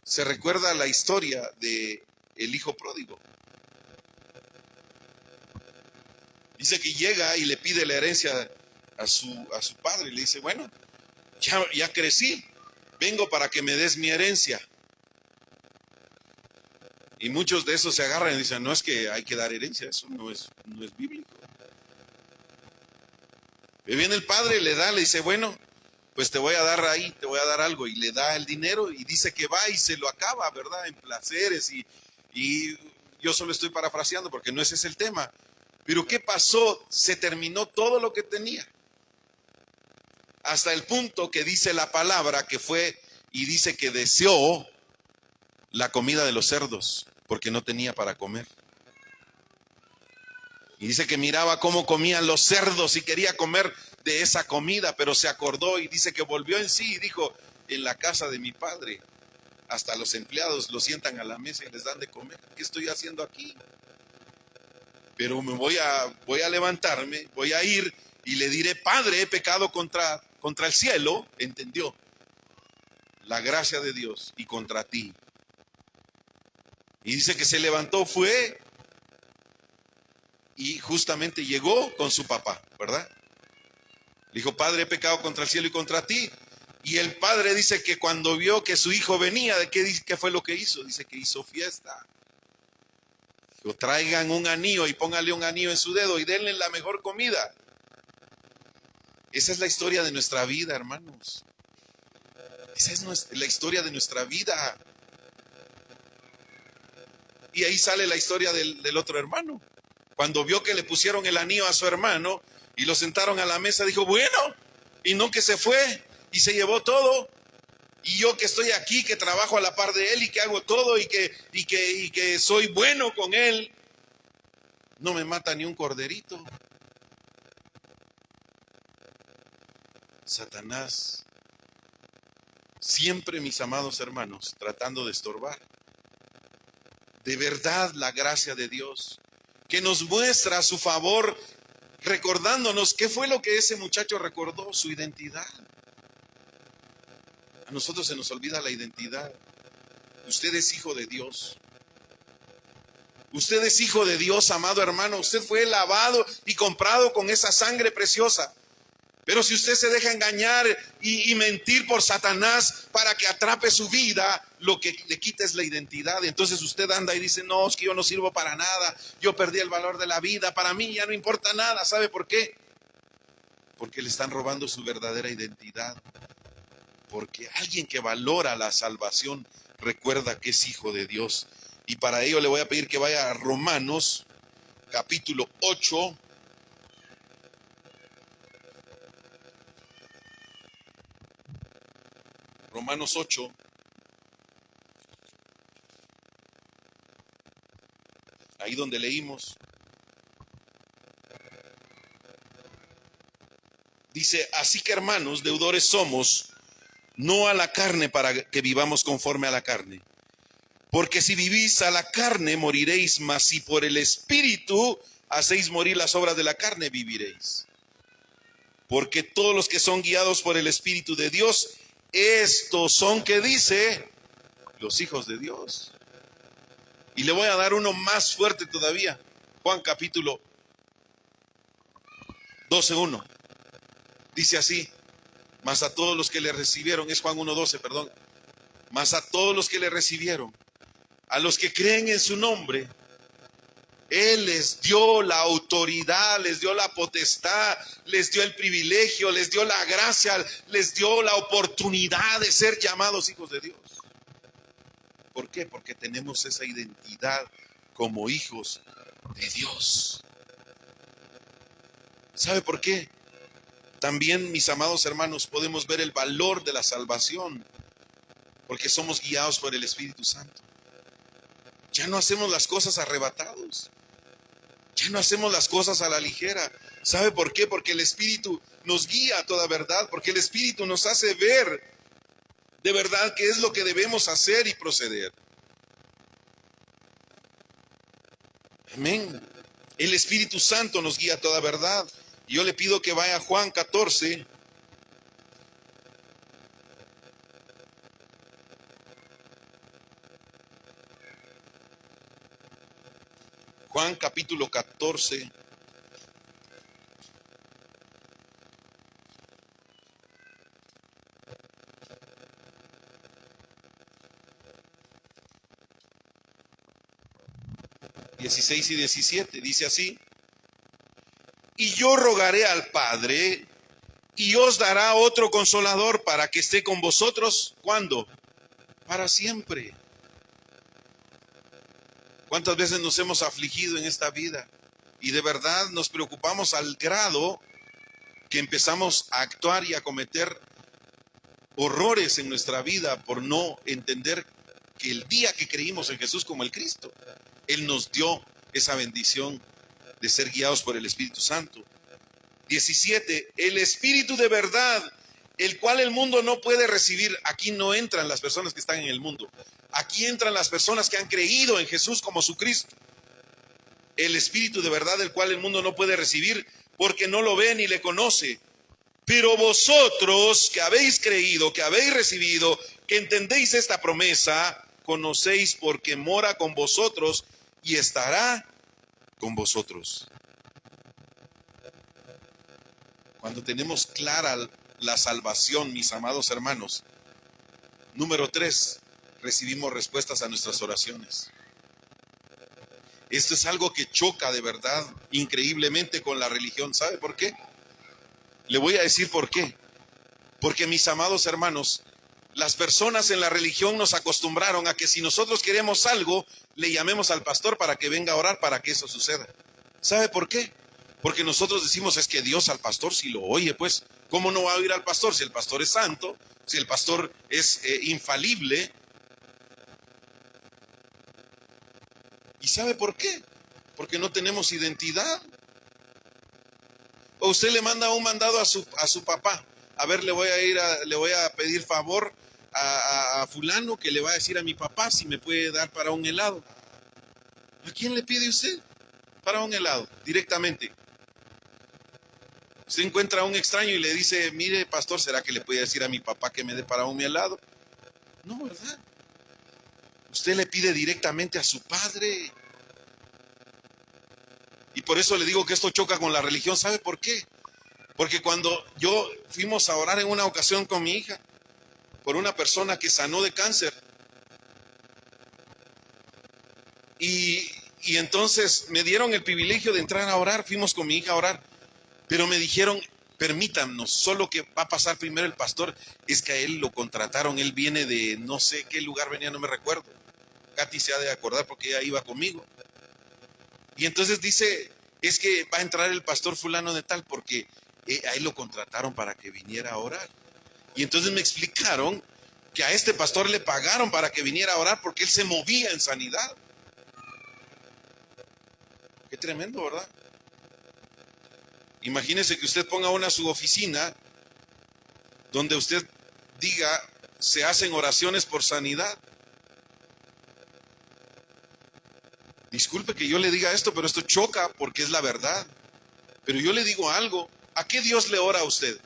Se recuerda la historia de el hijo pródigo. Dice que llega y le pide la herencia a su padre, y le dice: bueno, ya crecí, vengo para que me des mi herencia. Y muchos de esos se agarran y dicen: no, es que hay que dar herencia, eso no es bíblico. Y viene el padre, le dice: bueno, pues te voy a dar algo, y le da el dinero, y dice que va y se lo acaba, ¿verdad? En placeres, y yo solo estoy parafraseando porque no ese es el tema. Pero ¿qué pasó? Se terminó todo lo que tenía. Hasta el punto que dice la palabra que fue y dice que deseó la comida de los cerdos porque no tenía para comer. Y dice que miraba cómo comían los cerdos y quería comer de esa comida, pero se acordó y dice que volvió en sí y dijo: en la casa de mi padre hasta los empleados los sientan a la mesa y les dan de comer. ¿Qué estoy haciendo aquí? Pero me voy a levantarme, voy a ir y le diré: Padre, he pecado contra el cielo, entendió la gracia de Dios, y contra ti. Y dice que se levantó, fue, y justamente llegó con su papá, ¿verdad? Le dijo: Padre, he pecado contra el cielo y contra ti. Y el padre dice que cuando vio que su hijo venía, ¿qué fue lo que hizo? Dice que hizo fiesta. Dijo: traigan un anillo y pónganle un anillo en su dedo y denle la mejor comida. Esa es la historia de nuestra vida, hermanos. Esa es la historia de nuestra vida. Y ahí sale la historia del otro hermano. Cuando vio que le pusieron el anillo a su hermano, Y lo sentaron a la mesa, dijo, bueno, y no que se fue y se llevó todo. Y yo que estoy aquí, que trabajo a la par de él y que hago todo y que soy bueno con él, no me mata ni un corderito. Satanás, siempre, mis amados hermanos, tratando de estorbar. De verdad, la gracia de Dios, que nos muestra su favor, recordándonos qué fue lo que ese muchacho recordó, su identidad. A nosotros se nos olvida la identidad. Usted es hijo de Dios. Usted es hijo de Dios, amado hermano. Usted fue lavado y comprado con esa sangre preciosa. Pero si usted se deja engañar y mentir por Satanás para que atrape su vida, lo que le quita es la identidad. Entonces usted anda y dice, no, es que yo no sirvo para nada. Yo perdí el valor de la vida. Para mí ya no importa nada. ¿Sabe por qué? Porque le están robando su verdadera identidad. Porque alguien que valora la salvación recuerda que es hijo de Dios. Y para ello le voy a pedir que vaya a Romanos, capítulo 8. Romanos 8. Ahí donde leímos. Dice, así que hermanos, deudores somos, no a la carne para que vivamos conforme a la carne. Porque si vivís a la carne, moriréis, mas si por el Espíritu hacéis morir las obras de la carne, viviréis. Porque todos los que son guiados por el Espíritu de Dios, estos son, ¿qué dice? Los hijos de Dios. Y le voy a dar uno más fuerte todavía. Juan capítulo 12:1. Dice así, mas a todos los que le recibieron, es Juan 1:12, perdón. Mas a todos los que le recibieron, a los que creen en su nombre, Él les dio la autoridad, les dio la potestad, les dio el privilegio, les dio la gracia, les dio la oportunidad de ser llamados hijos de Dios. ¿Por qué? Porque tenemos esa identidad como hijos de Dios. ¿Sabe por qué? También, mis amados hermanos, podemos ver el valor de la salvación, porque somos guiados por el Espíritu Santo. Ya no hacemos las cosas arrebatados. Ya no hacemos las cosas a la ligera. ¿Sabe por qué? Porque el Espíritu nos guía a toda verdad, porque el Espíritu nos hace ver de verdad qué es lo que debemos hacer y proceder. Amén. El Espíritu Santo nos guía a toda verdad. Y yo le pido que vaya a Juan 14. Juan capítulo 14. (16 y 17) dice así: y yo rogaré al Padre, y os dará otro consolador para que esté con vosotros, ¿cuándo? Para siempre. ¿Cuántas veces nos hemos afligido en esta vida? Y de verdad nos preocupamos al grado que empezamos a actuar y a cometer horrores en nuestra vida por no entender que el día que creímos en Jesús como el Cristo, Él nos dio esa bendición de ser guiados por el Espíritu Santo. 17, el Espíritu de verdad, el cual el mundo no puede recibir. Aquí no entran las personas que están en el mundo. Aquí entran las personas que han creído en Jesús como su Cristo. El Espíritu de verdad, el cual el mundo no puede recibir, porque no lo ve ni le conoce. Pero vosotros que habéis creído, que habéis recibido, que entendéis esta promesa, conocéis porque mora con vosotros y estará con vosotros. Cuando tenemos clara la salvación, mis amados hermanos, número 3, recibimos respuestas a nuestras oraciones. Esto es algo que choca de verdad increíblemente con la religión. ¿Sabe por qué? Le voy a decir por qué. Porque, mis amados hermanos, las personas en la religión nos acostumbraron a que si nosotros queremos algo, le llamemos al pastor para que venga a orar para que eso suceda. ¿Sabe por qué? Porque nosotros decimos, es que Dios al pastor sí lo oye, pues, ¿cómo no va a oír al pastor si el pastor es santo, si el pastor es infalible? ¿Y sabe por qué? Porque no tenemos identidad. O usted le manda un mandado a su papá. A ver, le voy a pedir favor a fulano que le va a decir a mi papá si me puede dar para un helado. ¿A quién le pide usted para un helado? Directamente. Usted encuentra a un extraño y le dice, mire, pastor, ¿será que le puede decir a mi papá que me dé para un helado? No, ¿verdad? Usted le pide directamente a su padre. Y por eso le digo que esto choca con la religión. ¿Sabe por qué? Porque cuando fuimos a orar en una ocasión con mi hija, por una persona que sanó de cáncer, y entonces me dieron el privilegio de entrar a orar, fuimos con mi hija a orar, pero me dijeron, permítanos, solo que va a pasar primero el pastor, es que a él lo contrataron, él viene de no sé qué lugar venía, no me recuerdo. Katy se ha de acordar porque ella iba conmigo. Y entonces dice, es que va a entrar el pastor fulano de tal porque a él lo contrataron para que viniera a orar. Y entonces me explicaron que a este pastor le pagaron para que viniera a orar porque él se movía en sanidad. Qué tremendo, ¿verdad? Imagínese que usted ponga una su oficina donde usted diga, se hacen oraciones por sanidad. Disculpe que yo le diga esto, pero esto choca porque es la verdad. Pero yo le digo algo, ¿a qué Dios le ora a usted?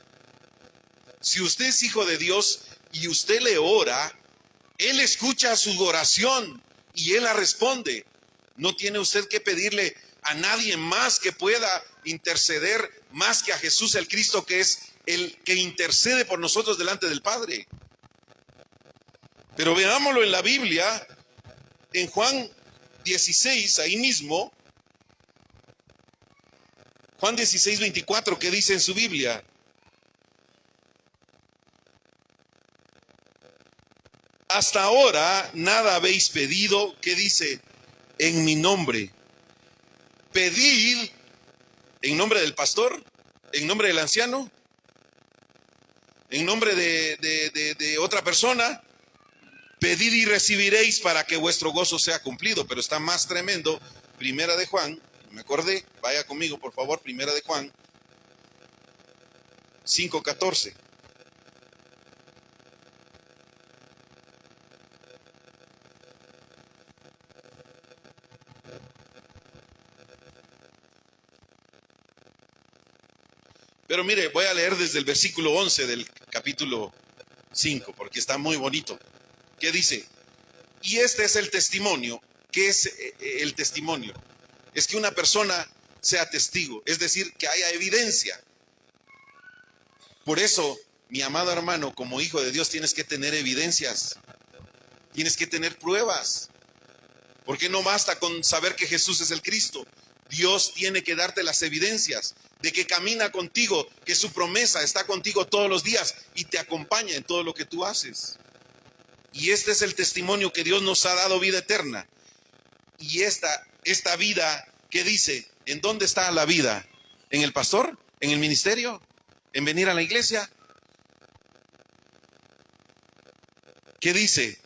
Si usted es hijo de Dios y usted le ora, Él escucha su oración y Él la responde. No tiene usted que pedirle a nadie más que pueda interceder más que a Jesús el Cristo, que es el que intercede por nosotros delante del Padre. Pero veámoslo en la Biblia, en Juan 16, ahí mismo, Juan 16, 24, ¿qué dice en su Biblia? Hasta ahora nada habéis pedido, ¿qué dice? En mi nombre. Pedid en nombre del pastor, en nombre del anciano, en nombre de otra persona. Pedid y recibiréis para que vuestro gozo sea cumplido. Pero está más tremendo, Primera de Juan, me acordé, vaya conmigo por favor, Primera de Juan 5:14. Pero mire, voy a leer desde el versículo 11 del capítulo 5, porque está muy bonito. ¿Qué dice? Y este es el testimonio. ¿Qué es el testimonio? Es que una persona sea testigo, es decir, que haya evidencia. Por eso, mi amado hermano, como hijo de Dios, tienes que tener evidencias, tienes que tener pruebas, porque no basta con saber que Jesús es el Cristo. Dios tiene que darte las evidencias de que camina contigo, que su promesa está contigo todos los días y te acompaña en todo lo que tú haces. Y este es el testimonio que Dios nos ha dado, vida eterna. Y esta vida, ¿qué dice? ¿En dónde está la vida? ¿En el pastor? ¿En el ministerio? ¿En venir a la iglesia? ¿Qué dice?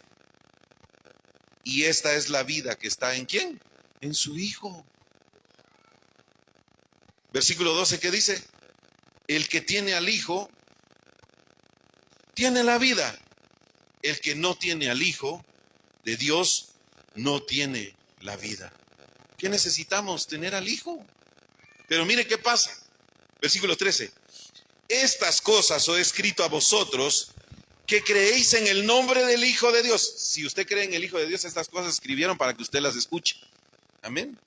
Y esta es la vida que está ¿en quién? En su Hijo. Versículo 12, ¿qué dice? El que tiene al Hijo, tiene la vida. El que no tiene al Hijo de Dios, no tiene la vida. ¿Qué necesitamos? Tener al Hijo. Pero mire qué pasa. Versículo 13. Estas cosas os he escrito a vosotros que creéis en el nombre del Hijo de Dios. Si usted cree en el Hijo de Dios, estas cosas escribieron para que usted las escuche. Amén.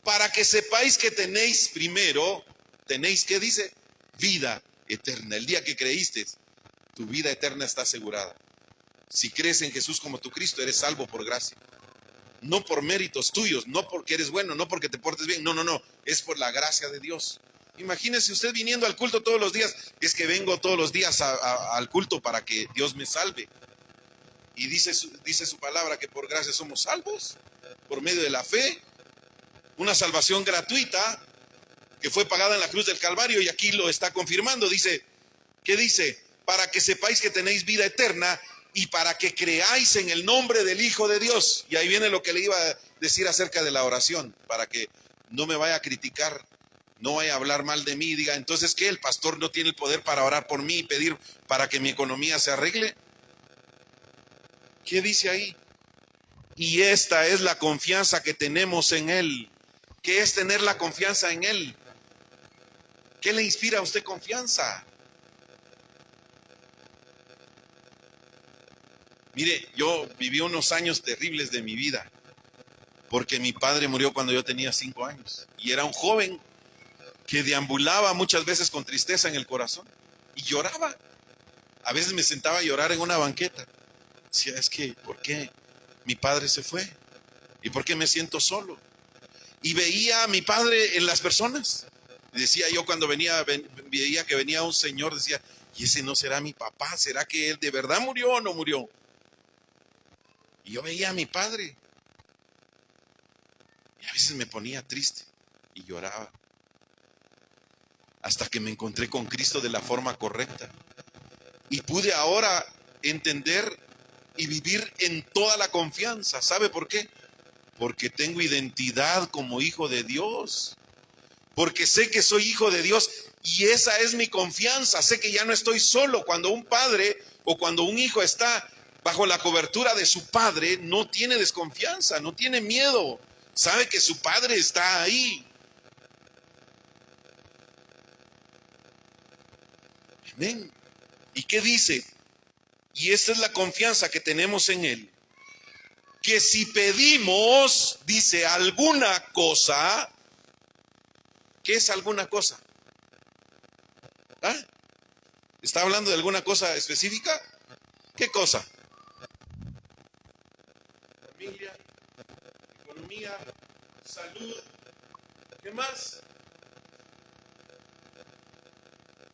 Para que sepáis que tenéis primero, tenéis, ¿qué dice? Vida eterna. El día que creíste, tu vida eterna está asegurada. Si crees en Jesús como tu Cristo, eres salvo por gracia. No por méritos tuyos, no porque eres bueno, no porque te portes bien. No. Es por la gracia de Dios. Imagínese usted viniendo al culto todos los días. Es que vengo todos los días al culto para que Dios me salve. Y dice su palabra que por gracia somos salvos, por medio de la fe. Una salvación gratuita. que fue pagada en la cruz del Calvario, y aquí lo está confirmando. Dice, ¿qué dice? Para que sepáis que tenéis vida eterna y para que creáis en el nombre del Hijo de Dios. Y ahí viene lo que le iba a decir acerca de la oración, para que no me vaya a criticar, no vaya a hablar mal de mí y diga, entonces, ¿qué? ¿El pastor no tiene el poder para orar por mí y pedir para que mi economía se arregle? ¿Qué dice ahí? Y esta es la confianza que tenemos en Él. ¿Qué es tener la confianza en Él? ¿Qué le inspira a usted confianza? Mire, yo viví unos años terribles de mi vida, porque mi padre murió cuando yo tenía 5 años. Y era un joven que deambulaba muchas veces con tristeza en el corazón. Y lloraba. A veces me sentaba a llorar en una banqueta. Decía, es que, ¿por qué mi padre se fue? ¿Y por qué me siento solo? Y veía a mi padre en las personas. Decía yo cuando veía que venía un señor, decía, ¿y ese no será mi papá? ¿Será que él de verdad murió o no murió? Y yo veía a mi padre. Y a veces me ponía triste y lloraba. Hasta que me encontré con Cristo de la forma correcta. Y pude ahora entender y vivir en toda la confianza. ¿Sabe por qué? Porque tengo identidad como hijo de Dios. Porque sé que soy hijo de Dios y esa es mi confianza. Sé que ya no estoy solo. Cuando un padre o cuando un hijo está bajo la cobertura de su padre, no tiene desconfianza, no tiene miedo. Sabe que su padre está ahí. Amén. ¿Y qué dice? Y esta es la confianza que tenemos en Él. Que si pedimos, dice, alguna cosa, ¿qué es alguna cosa? ¿Ah? ¿Está hablando de alguna cosa específica? ¿Qué cosa? Familia, economía, salud, ¿qué más?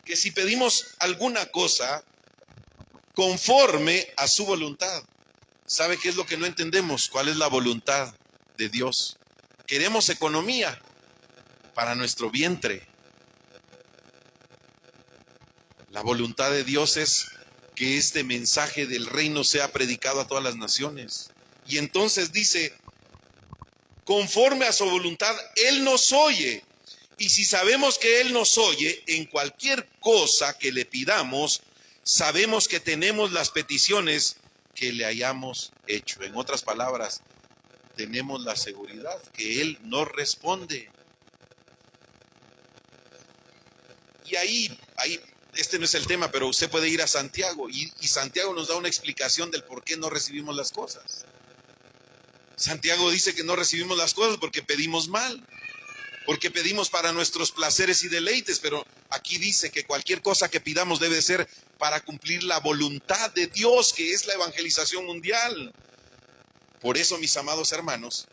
Que si pedimos alguna cosa conforme a su voluntad. ¿Sabe qué es lo que no entendemos? ¿Cuál es la voluntad de Dios? Queremos economía para nuestro vientre. La voluntad de Dios es que este mensaje del reino sea predicado a todas las naciones. Y entonces dice, conforme a su voluntad, Él nos oye. Y si sabemos que Él nos oye, en cualquier cosa que le pidamos, sabemos que tenemos las peticiones que le hayamos hecho. En otras palabras, tenemos la seguridad que Él nos responde. Y ahí, este no es el tema, pero usted puede ir a Santiago y Santiago nos da una explicación del por qué no recibimos las cosas. Santiago dice que no recibimos las cosas porque pedimos mal, porque pedimos para nuestros placeres y deleites, pero aquí dice que cualquier cosa que pidamos debe ser para cumplir la voluntad de Dios, que es la evangelización mundial. Por eso, mis amados hermanos,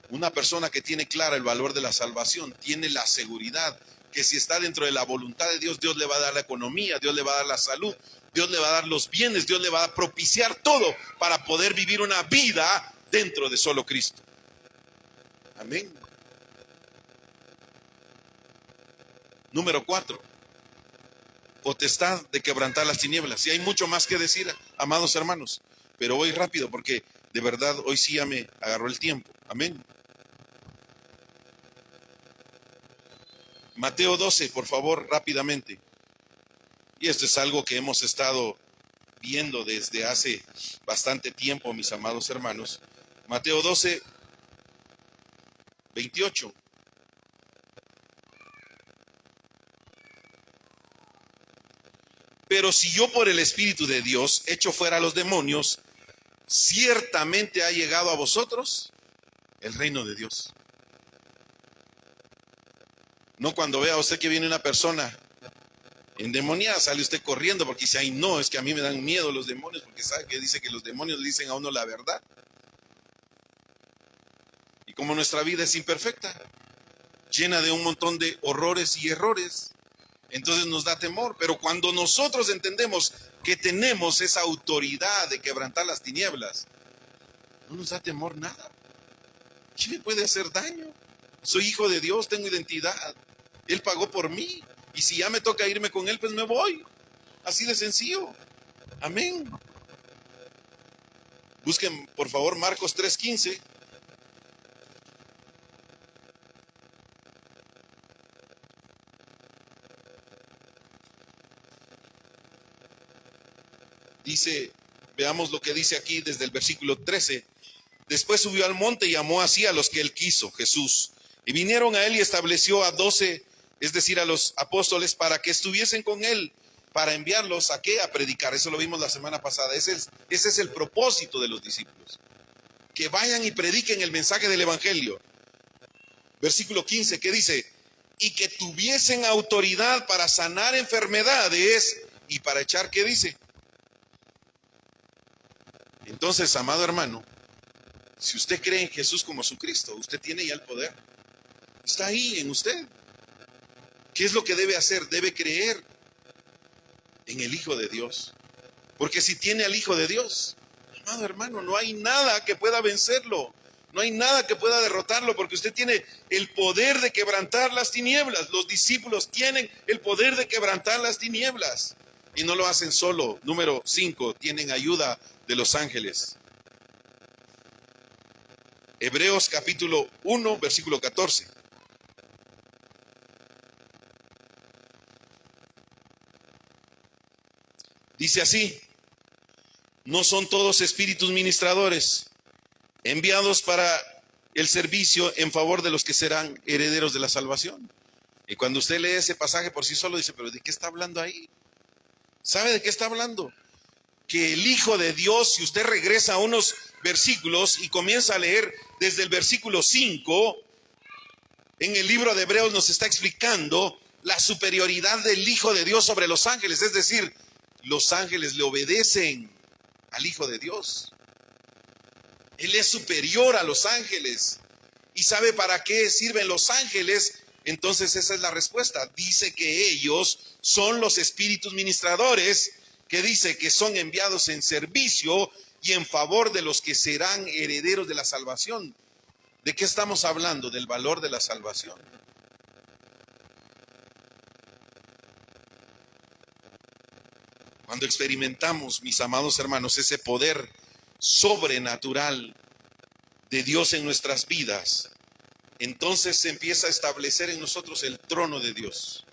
una persona que tiene clara el valor de la salvación tiene la seguridad que si está dentro de la voluntad de Dios, Dios le va a dar la economía, Dios le va a dar la salud, Dios le va a dar los bienes, Dios le va a propiciar todo para poder vivir una vida dentro de solo Cristo. Amén. Número 4, potestad de quebrantar las tinieblas. Y hay mucho más que decir, amados hermanos, pero voy rápido porque de verdad hoy sí ya me agarró el tiempo. Amén. Mateo 12, por favor, rápidamente. Y esto es algo que hemos estado viendo desde hace bastante tiempo, mis amados hermanos. Mateo 12, 28. Pero si yo por el Espíritu de Dios echo fuera a los demonios, ciertamente ha llegado a vosotros el reino de Dios. No cuando vea a usted que viene una persona endemoniada, sale usted corriendo porque dice, ay no, es que a mí me dan miedo los demonios, porque sabe que dice que los demonios le dicen a uno la verdad. Y como nuestra vida es imperfecta, llena de un montón de horrores y errores, entonces nos da temor. Pero cuando nosotros entendemos que tenemos esa autoridad de quebrantar las tinieblas, no nos da temor nada. ¿Quién me puede hacer daño? Soy hijo de Dios, tengo identidad. Él pagó por mí. Y si ya me toca irme con Él, pues me voy. Así de sencillo. Amén. Busquen, por favor, Marcos 3:15. Dice, veamos lo que dice aquí desde el versículo 13. Después subió al monte y llamó así a los que él quiso, Jesús. Y vinieron a él y estableció a 12, es decir, a los apóstoles, para que estuviesen con él, para enviarlos a qué, a predicar. Eso lo vimos la semana pasada. Ese es el propósito de los discípulos. Que vayan y prediquen el mensaje del evangelio. Versículo 15, ¿qué dice? Y que tuviesen autoridad para sanar enfermedades y para echar, ¿qué dice? Entonces, amado hermano, si usted cree en Jesús como su Cristo, usted tiene ya el poder. Está ahí en usted. ¿Qué es lo que debe hacer? Debe creer en el Hijo de Dios. Porque si tiene al Hijo de Dios, amado hermano, no hay nada que pueda vencerlo. No hay nada que pueda derrotarlo, porque usted tiene el poder de quebrantar las tinieblas. Los discípulos tienen el poder de quebrantar las tinieblas. Y no lo hacen solo. Número 5, tienen ayuda de los ángeles. Hebreos capítulo 1, versículo 14. Dice así: no son todos espíritus ministradores, enviados para el servicio en favor de los que serán herederos de la salvación. Y cuando usted lee ese pasaje por sí solo, dice, pero ¿de qué está hablando ahí? ¿Sabe de qué está hablando? Que el Hijo de Dios, si usted regresa a unos versículos y comienza a leer desde el versículo 5, en el libro de Hebreos nos está explicando la superioridad del Hijo de Dios sobre los ángeles. Es decir, los ángeles le obedecen al Hijo de Dios. Él es superior a los ángeles. ¿Y sabe para qué sirven los ángeles? Entonces esa es la respuesta. Dice que ellos son los espíritus ministradores, que dice que son enviados en servicio y en favor de los que serán herederos de la salvación. ¿De qué estamos hablando? Del valor de la salvación. Cuando experimentamos, mis amados hermanos, ese poder sobrenatural de Dios en nuestras vidas, entonces se empieza a establecer en nosotros el trono de Dios.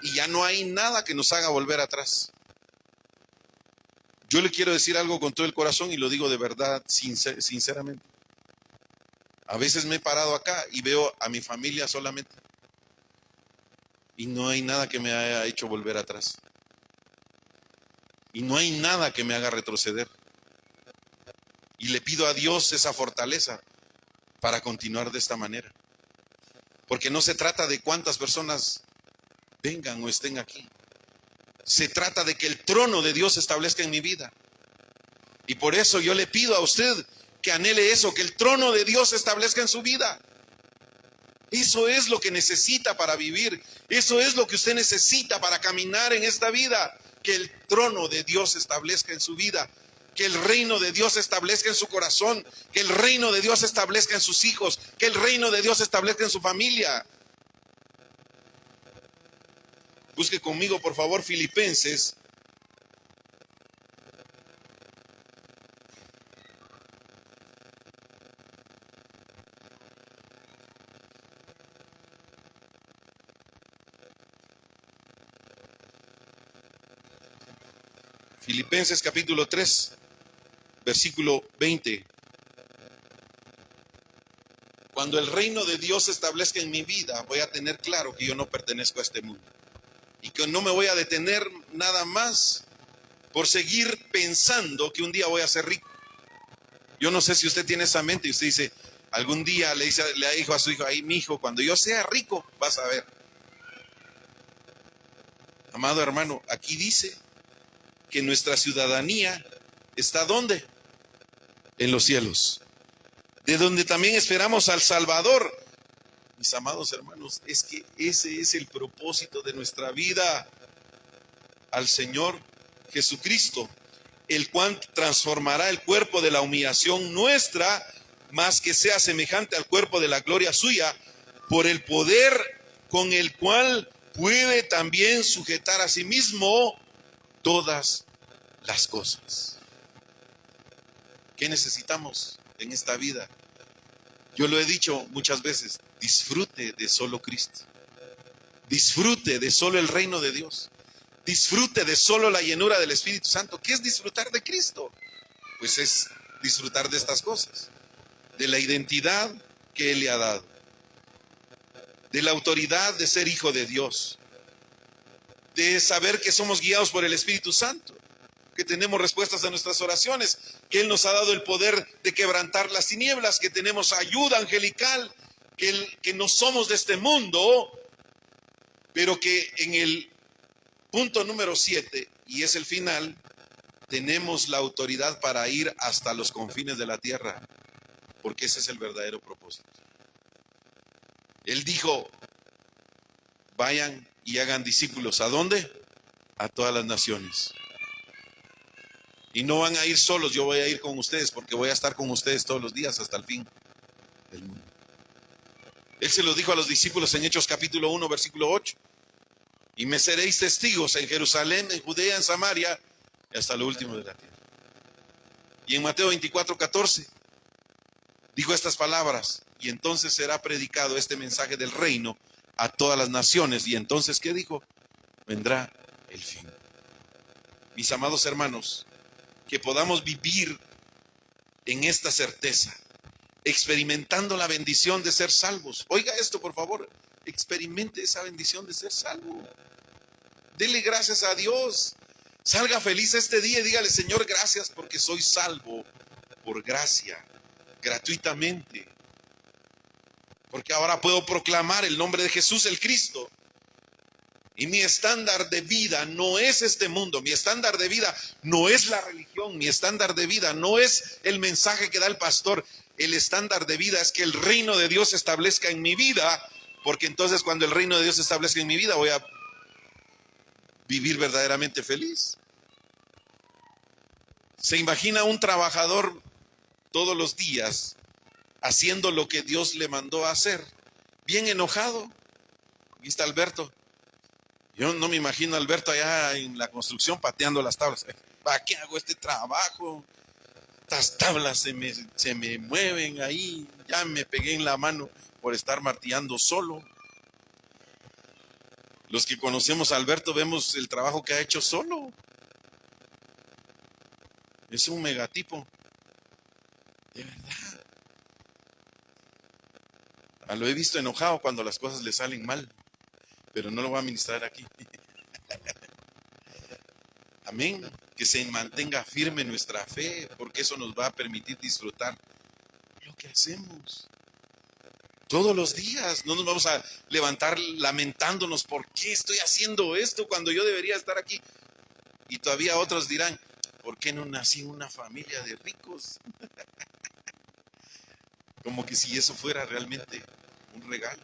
Y ya no hay nada que nos haga volver atrás. Yo le quiero decir algo con todo el corazón y lo digo de verdad, sinceramente. A veces me he parado acá y veo a mi familia solamente. Y no hay nada que me haya hecho volver atrás. Y no hay nada que me haga retroceder. Y le pido a Dios esa fortaleza para continuar de esta manera. Porque no se trata de cuántas personas vengan o estén aquí. Se trata de que el trono de Dios se establezca en mi vida. Y por eso yo le pido a usted que anhele eso, que el trono de Dios se establezca en su vida. Eso es lo que necesita para vivir. Eso es lo que usted necesita para caminar en esta vida. Que el trono de Dios se establezca en su vida. Que el reino de Dios se establezca en su corazón. Que el reino de Dios se establezca en sus hijos. Que el reino de Dios se establezca en su familia. Busque conmigo, por favor, Filipenses. Filipenses capítulo 3, versículo 20. Cuando el reino de Dios se establezca en mi vida, voy a tener claro que yo no pertenezco a este mundo. Y que no me voy a detener nada más por seguir pensando que un día voy a ser rico. Yo no sé si usted tiene esa mente y usted dice, algún día le dijo a su hijo, ahí mi hijo, cuando yo sea rico, vas a ver. Amado hermano, aquí dice que nuestra ciudadanía está ¿dónde? En los cielos. De donde también esperamos al Salvador. Mis amados hermanos, es que ese es el propósito de nuestra vida, al Señor Jesucristo, el cual transformará el cuerpo de la humillación nuestra mas que sea semejante al cuerpo de la gloria suya, por el poder con el cual puede también sujetar a sí mismo todas las cosas. ¿Qué necesitamos en esta vida? Yo lo he dicho muchas veces, disfrute de solo Cristo. Disfrute de solo el reino de Dios. Disfrute de solo la llenura del Espíritu Santo. ¿Qué es disfrutar de Cristo? Pues es disfrutar de estas cosas. De la identidad que Él le ha dado. De la autoridad de ser hijo de Dios. De saber que somos guiados por el Espíritu Santo. Que tenemos respuestas a nuestras oraciones. Que Él nos ha dado el poder de quebrantar las tinieblas. Que tenemos ayuda angelical. Que no somos de este mundo. Pero que en el punto número 7, y es el final, tenemos la autoridad para ir hasta los confines de la tierra, porque ese es el verdadero propósito. Él dijo, vayan y hagan discípulos. ¿A dónde? A todas las naciones. Y no van a ir solos, yo voy a ir con ustedes, porque voy a estar con ustedes todos los días hasta el fin del mundo. Él se lo dijo a los discípulos en Hechos capítulo 1, versículo 8. Y me seréis testigos en Jerusalén, en Judea, en Samaria, y hasta lo último de la tierra. Y en Mateo 24, 14, dijo estas palabras, y entonces será predicado este mensaje del reino a todas las naciones. Y entonces, ¿qué dijo? Vendrá el fin. Mis amados hermanos, que podamos vivir en esta certeza, experimentando la bendición de ser salvos. Oiga esto, por favor, experimente esa bendición de ser salvo. Dele gracias a Dios. Salga feliz este día y dígale, Señor, gracias porque soy salvo por gracia, gratuitamente. Porque ahora puedo proclamar el nombre de Jesús el Cristo. Y mi estándar de vida no es este mundo, mi estándar de vida no es la religión, mi estándar de vida no es el mensaje que da el pastor. El estándar de vida es que el reino de Dios se establezca en mi vida, porque entonces cuando el reino de Dios se establezca en mi vida voy a vivir verdaderamente feliz. ¿Se imagina un trabajador todos los días haciendo lo que Dios le mandó a hacer? Bien enojado. Aquí está Alberto. Yo no me imagino a Alberto allá en la construcción pateando las tablas. ¿Para qué hago este trabajo? Estas tablas se me mueven ahí. Ya me pegué en la mano por estar martillando solo. Los que conocemos a Alberto vemos el trabajo que ha hecho solo. Es un megatipo. De verdad. Lo he visto enojado cuando las cosas le salen mal. Pero no lo voy a ministrar aquí. Amén. Que se mantenga firme nuestra fe, porque eso nos va a permitir disfrutar lo que hacemos. Todos los días no nos vamos a levantar lamentándonos por qué estoy haciendo esto cuando yo debería estar aquí. Y todavía otros dirán, ¿por qué no nací en una familia de ricos? Como que si eso fuera realmente un regalo.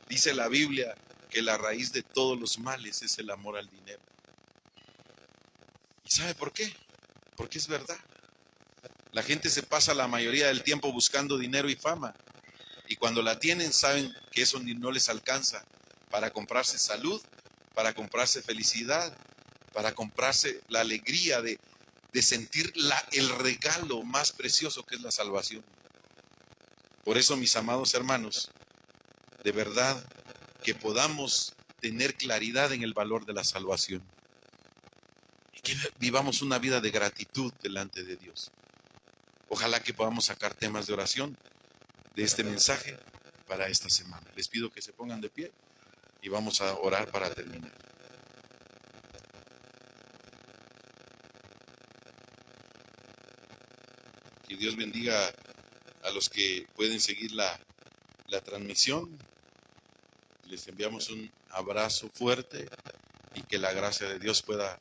Dice la Biblia que la raíz de todos los males es el amor al dinero. ¿Y sabe por qué? Porque es verdad. La gente se pasa la mayoría del tiempo buscando dinero y fama. Y cuando la tienen, saben que eso no les alcanza para comprarse salud, para comprarse felicidad, para comprarse la alegría de sentir el regalo más precioso que es la salvación. Por eso, mis amados hermanos, de verdad que podamos tener claridad en el valor de la salvación. Y que vivamos una vida de gratitud delante de Dios. Ojalá que podamos sacar temas de oración de este mensaje para esta semana. Les pido que se pongan de pie y vamos a orar para terminar. Que Dios bendiga a los que pueden seguir la transmisión. Les enviamos un abrazo fuerte y que la gracia de Dios pueda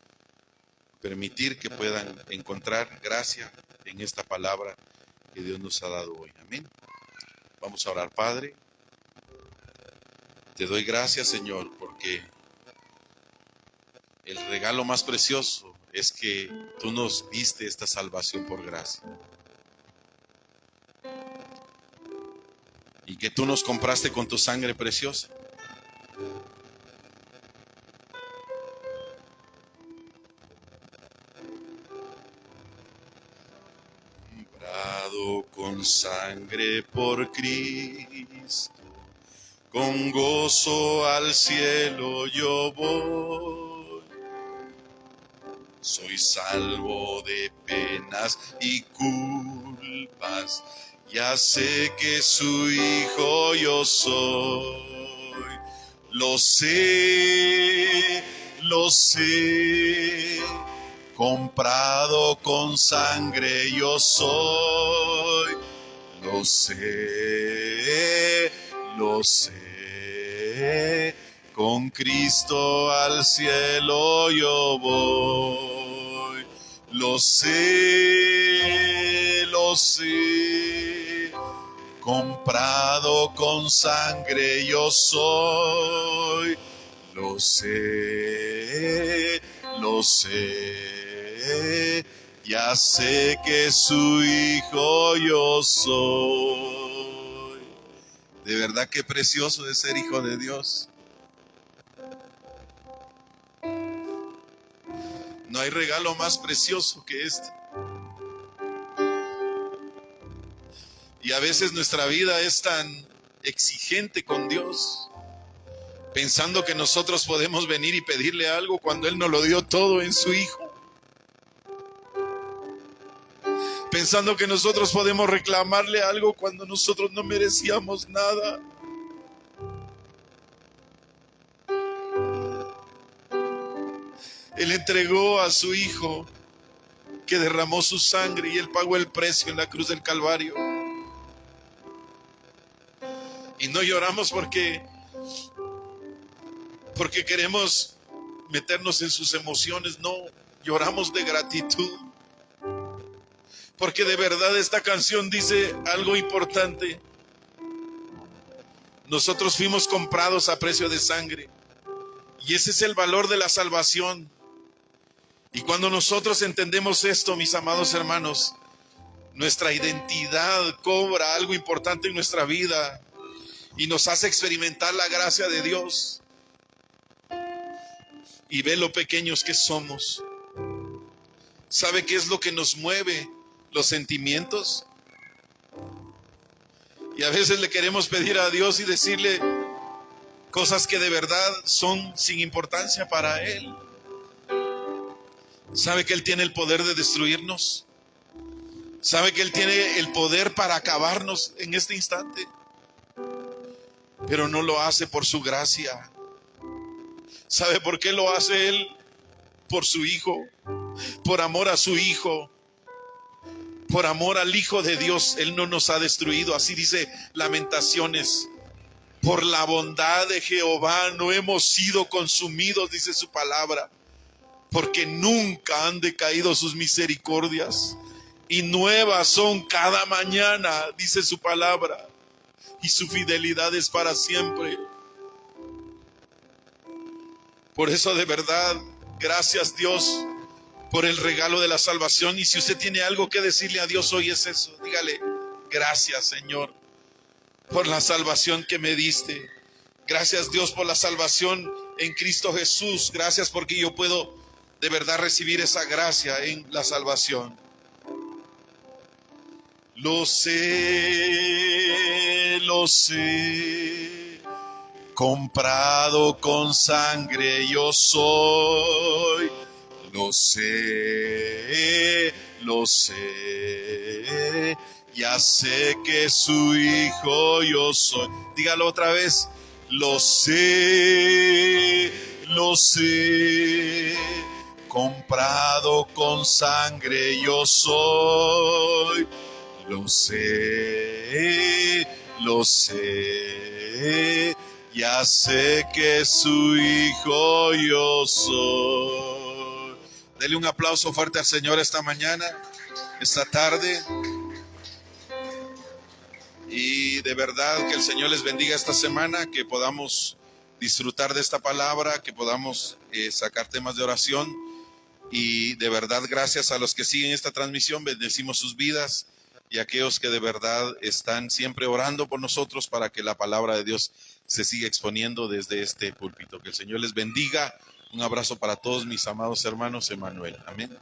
permitir que puedan encontrar gracia en esta palabra que Dios nos ha dado hoy. Amén. Vamos a orar. Padre, te doy gracias, Señor, porque el regalo más precioso es que tú nos diste esta salvación por gracia. Y que tú nos compraste con tu sangre preciosa. Comprado con sangre por Cristo, con gozo al cielo yo voy. Soy salvo de penas y culpas, ya sé que su hijo yo soy. Lo sé, comprado con sangre yo soy. Lo sé, con Cristo al cielo yo voy. Lo sé, comprado con sangre yo soy. Lo sé, ya sé que su hijo yo soy. De verdad que precioso es ser hijo de Dios. No hay regalo más precioso que este. Y a veces nuestra vida es tan exigente con Dios, pensando que nosotros podemos venir y pedirle algo cuando Él nos lo dio todo en su Hijo. Pensando que nosotros podemos reclamarle algo cuando nosotros no merecíamos nada. Él entregó a su Hijo, que derramó su sangre, y Él pagó el precio en la cruz del Calvario. Y no lloramos porque queremos meternos en sus emociones. No, lloramos de gratitud. Porque de verdad esta canción dice algo importante. Nosotros fuimos comprados a precio de sangre. Y ese es el valor de la salvación. Y cuando nosotros entendemos esto, mis amados hermanos, nuestra identidad cobra algo importante en nuestra vida y nos hace experimentar la gracia de Dios. Y ve lo pequeños que somos. ¿Sabe qué es lo que nos mueve? Los sentimientos. Y a veces le queremos pedir a Dios y decirle cosas que de verdad son sin importancia para Él. ¿Sabe que Él tiene el poder de destruirnos? ¿Sabe que Él tiene el poder para acabarnos en este instante? Pero no lo hace por su gracia. ¿Sabe por qué lo hace Él? Por su Hijo, por amor a su Hijo, por amor al Hijo de Dios. Él no nos ha destruido. Así dice Lamentaciones. Por la bondad de Jehová no hemos sido consumidos, dice su palabra, porque nunca han decaído sus misericordias, y nuevas son cada mañana, dice su palabra, y su fidelidad es para siempre. Por eso, de verdad, gracias Dios por el regalo de la salvación. Y si usted tiene algo que decirle a Dios hoy, es eso. Dígale: gracias, Señor, por la salvación que me diste. Gracias, Dios, por la salvación en Cristo Jesús. Gracias porque yo puedo de verdad recibir esa gracia en la salvación. Lo sé, comprado con sangre yo soy. Lo sé, ya sé que su hijo yo soy. Dígalo otra vez. Lo sé, comprado con sangre yo soy. Lo sé, ya sé que su hijo yo soy. Dele un aplauso fuerte al Señor esta mañana, esta tarde. Y de verdad que el Señor les bendiga esta semana, que podamos disfrutar de esta palabra, que podamos sacar temas de oración. Y de verdad, gracias a los que siguen esta transmisión, bendecimos sus vidas y a aquellos que de verdad están siempre orando por nosotros para que la palabra de Dios se siga exponiendo desde este púlpito. Que el Señor les bendiga. Un abrazo para todos mis amados hermanos. Emanuel. Amén.